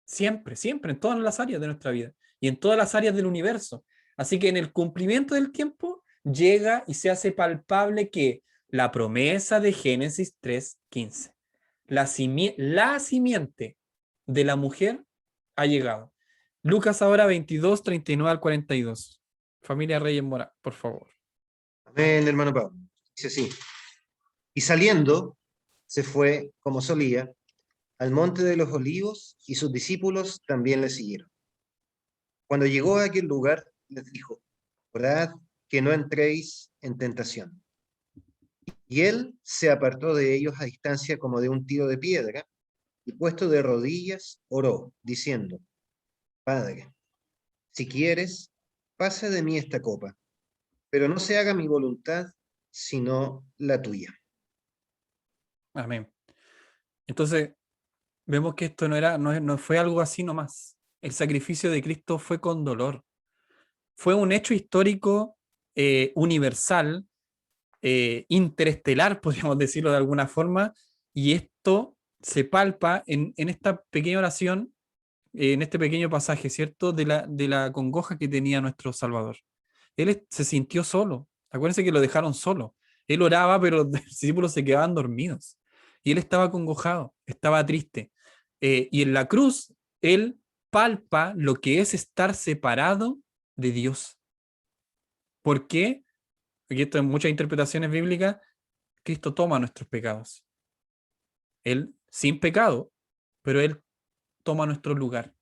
Siempre, siempre, en todas las áreas de nuestra vida y en todas las áreas del universo. Así que en el cumplimiento del tiempo llega y se hace palpable que la promesa de Génesis 3:15, la simiente de la mujer ha llegado. Lucas ahora 22:39-42. Familia Reyes Mora, por favor.
Amén, hermano Pablo. Dice así. Y saliendo, se fue, como solía, al monte de los olivos, y sus discípulos también le siguieron. Cuando llegó a aquel lugar, les dijo, orad que no entréis en tentación. Y él se apartó de ellos a distancia como de un tiro de piedra, y puesto de rodillas, oró, diciendo, Padre, si quieres, pasa de mí esta copa, pero no se haga mi voluntad, sino la tuya.
Amén. Entonces, vemos que esto no fue algo así nomás. El sacrificio de Cristo fue con dolor. Fue un hecho histórico universal, interestelar, podríamos decirlo de alguna forma, y esto se palpa en esta pequeña oración, en este pequeño pasaje, ¿cierto? De la congoja que tenía nuestro Salvador. Él se sintió solo. Acuérdense que lo dejaron solo. Él oraba, pero los discípulos se quedaban dormidos. Y él estaba acongojado, estaba triste. Y en la cruz, él palpa lo que es estar separado de Dios. ¿Por qué? Aquí esto en muchas interpretaciones bíblicas, Cristo toma nuestros pecados. Él sin pecado, pero Él toma nuestro lugar.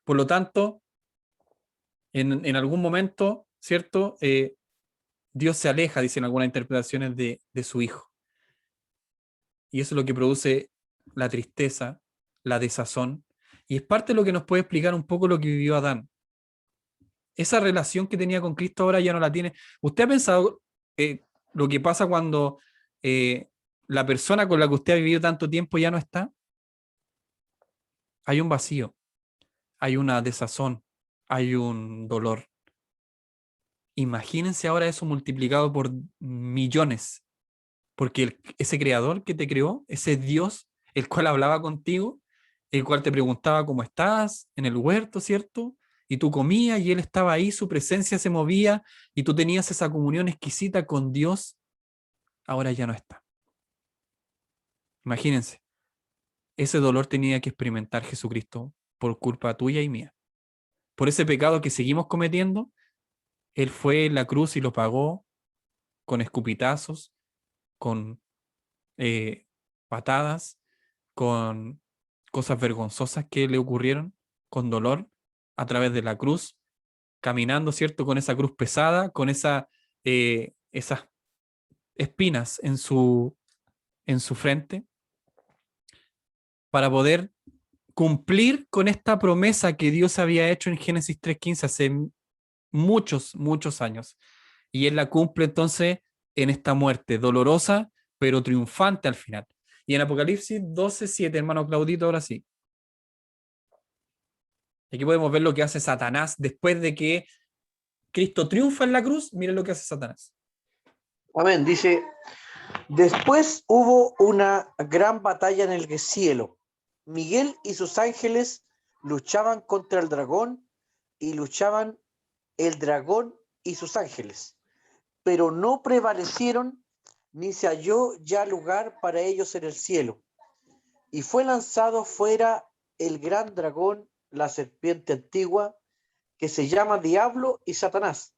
Por lo tanto, en algún momento, ¿cierto? Dios se aleja, dicen algunas interpretaciones, de su Hijo. Y eso es lo que produce la tristeza, la desazón. Y es parte de lo que nos puede explicar un poco lo que vivió Adán. Esa relación que tenía con Cristo ahora ya no la tiene. ¿Usted ha pensado lo que pasa cuando la persona con la que usted ha vivido tanto tiempo ya no está? Hay un vacío, hay una desazón, hay un dolor. Imagínense ahora eso multiplicado por millones, porque ese creador que te creó, ese Dios, el cual hablaba contigo, el cual te preguntaba cómo estás en el huerto, ¿cierto? Y tú comías y él estaba ahí, su presencia se movía y tú tenías esa comunión exquisita con Dios, ahora ya no está. Imagínense, ese dolor tenía que experimentar Jesucristo por culpa tuya y mía. Por ese pecado que seguimos cometiendo, Él fue en la cruz y lo pagó con escupitazos, con patadas, con cosas vergonzosas que le ocurrieron, con dolor, a través de la cruz, caminando, ¿cierto? Con esa cruz pesada, con esas espinas en su frente, para poder cumplir con esta promesa que Dios había hecho en Génesis 3:15 hace muchos, muchos años. Y Él la cumple entonces en esta muerte dolorosa, pero triunfante al final. Y en Apocalipsis 12:7, hermano Claudito, ahora sí. Aquí podemos ver lo que hace Satanás después de que Cristo triunfa en la cruz. Miren lo que hace Satanás.
Amén. Dice, después hubo una gran batalla en el cielo. Miguel y sus ángeles luchaban contra el dragón y luchaban el dragón y sus ángeles, pero no prevalecieron ni se halló ya lugar para ellos en el cielo. Y fue lanzado fuera el gran dragón, la serpiente antigua, que se llama Diablo y Satanás,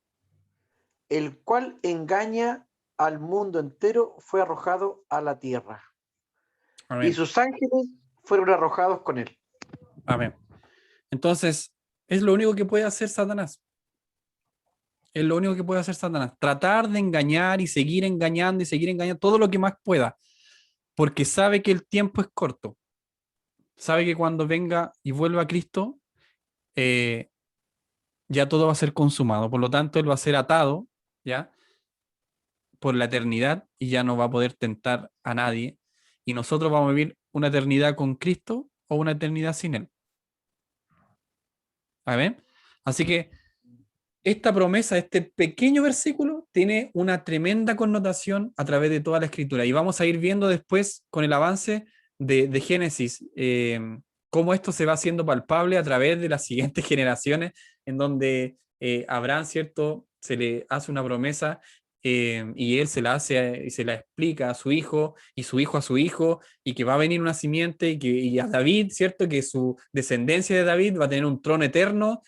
el cual engaña al mundo entero, fue arrojado a la tierra. Amén. Y sus ángeles fueron arrojados con él.
Amén. Entonces, es lo único que puede hacer Satanás. Es lo único que puede hacer Satanás. Tratar de engañar y seguir engañando todo lo que más pueda. Porque sabe que el tiempo es corto. Sabe que cuando venga y vuelva a Cristo, ya todo va a ser consumado. Por lo tanto, él va a ser atado, ¿ya? Por la eternidad y ya no va a poder tentar a nadie. Y nosotros vamos a vivir una eternidad con Cristo o una eternidad sin Él. ¿Amén? Así que esta promesa, este pequeño versículo, tiene una tremenda connotación a través de toda la escritura. Y vamos a ir viendo después, con el avance de Génesis, cómo esto se va haciendo palpable a través de las siguientes generaciones, en donde Abraham, ¿cierto?, se le hace una promesa y él se la hace y se la explica a su hijo y su hijo a su hijo, y que va a venir una simiente y a David, ¿cierto?, que su descendencia de David va a tener un trono eterno.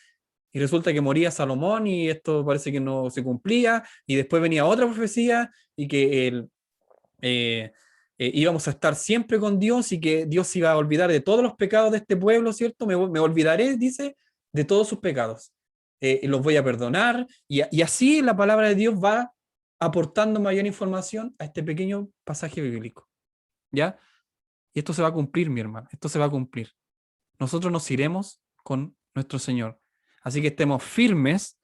Y resulta que moría Salomón y esto parece que no se cumplía, y después venía otra profecía y que íbamos a estar siempre con Dios y que Dios se iba a olvidar de todos los pecados de este pueblo, ¿cierto? Me olvidaré, dice, de todos sus pecados. Y los voy a perdonar, y así la palabra de Dios va aportando mayor información a este pequeño pasaje bíblico, ¿ya? Y esto se va a cumplir, mi hermano, esto se va a cumplir. Nosotros nos iremos con nuestro Señor. Así que estemos firmes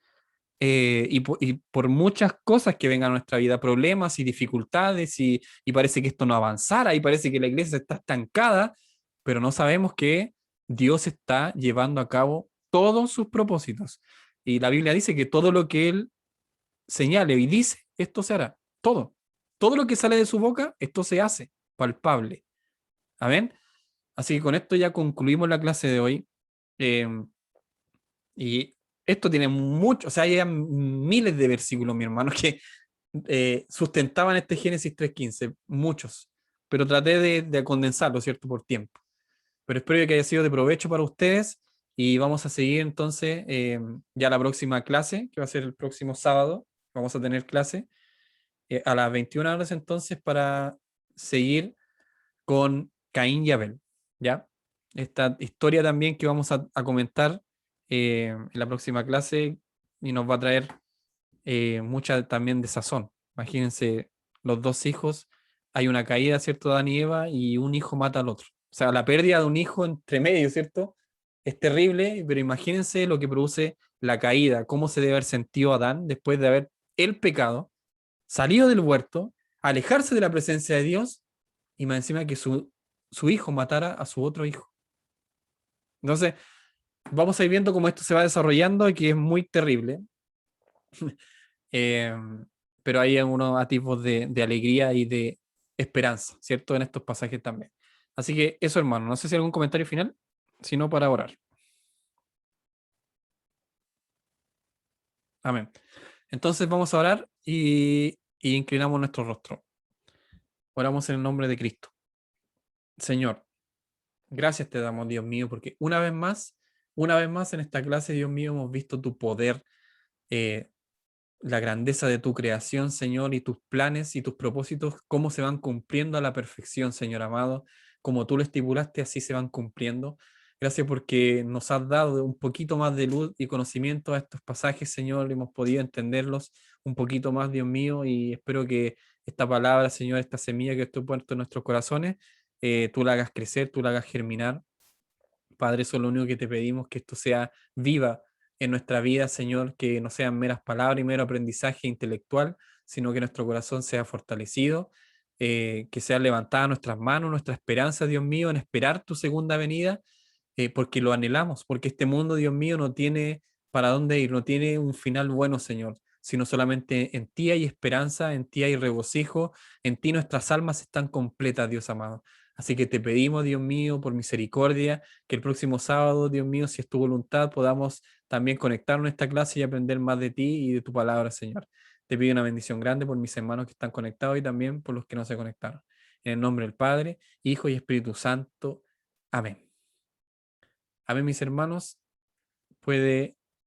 y por muchas cosas que vengan a nuestra vida, problemas y dificultades, y parece que esto no avanzara, y parece que la iglesia está estancada, pero no sabemos que Dios está llevando a cabo todos sus propósitos. Y la Biblia dice que todo lo que Él señale y dice, esto se hará. Todo. Todo lo que sale de su boca, esto se hace, palpable. Amén. Así que con esto ya concluimos la clase de hoy. Eh, y esto tiene mucho, o sea, hay miles de versículos, mi hermano, que sustentaban este Génesis 3:15, muchos, pero traté de condensarlo, ¿cierto?, por tiempo. Pero espero que haya sido de provecho para ustedes, y vamos a seguir entonces ya la próxima clase, que va a ser el próximo sábado. Vamos a tener clase a las 21 horas entonces, para seguir con Caín y Abel, ¿ya? Esta historia también que vamos a comentar en la próxima clase, y nos va a traer mucha también de sazón. Imagínense, los dos hijos, hay una caída, ¿cierto?, de Adán y Eva, y un hijo mata al otro. O sea, la pérdida de un hijo entre medio, ¿cierto?, es terrible, pero imagínense lo que produce la caída, cómo se debe haber sentido Adán después de haber el pecado, salido del huerto, alejarse de la presencia de Dios, y más encima que su hijo matara a su otro hijo. Entonces, vamos a ir viendo cómo esto se va desarrollando, y que es muy terrible. Eh, pero hay unos atisbos de alegría y de esperanza, ¿cierto?, en estos pasajes también. Así que eso, hermano. No sé si hay algún comentario final, sino para orar. Amén. Entonces vamos a orar y inclinamos nuestro rostro. Oramos en el nombre de Cristo. Señor, gracias te damos, Dios mío, porque una vez más en esta clase, Dios mío, hemos visto tu poder, la grandeza de tu creación, Señor, y tus planes y tus propósitos, cómo se van cumpliendo a la perfección, Señor amado. Como tú lo estipulaste, así se van cumpliendo. Gracias porque nos has dado un poquito más de luz y conocimiento a estos pasajes, Señor. Hemos podido entenderlos un poquito más, Dios mío, y espero que esta palabra, Señor, esta semilla que tú has puesto en nuestros corazones, tú la hagas crecer, tú la hagas germinar. Padre, eso es lo único que te pedimos, que esto sea viva en nuestra vida, Señor, que no sean meras palabras y mero aprendizaje intelectual, sino que nuestro corazón sea fortalecido, que sea levantada nuestras manos, nuestra esperanza, Dios mío, en esperar tu segunda venida, porque lo anhelamos, porque este mundo, Dios mío, no tiene para dónde ir, no tiene un final bueno, Señor, sino solamente en ti hay esperanza, en ti hay regocijo, en ti nuestras almas están completas, Dios amado. Así que te pedimos, Dios mío, por misericordia, que el próximo sábado, Dios mío, si es tu voluntad, podamos también conectarnos a esta clase y aprender más de ti y de tu palabra, Señor. Te pido una bendición grande por mis hermanos que están conectados y también por los que no se conectaron. En el nombre del Padre, Hijo y Espíritu Santo. Amén. Amén, mis hermanos. Puede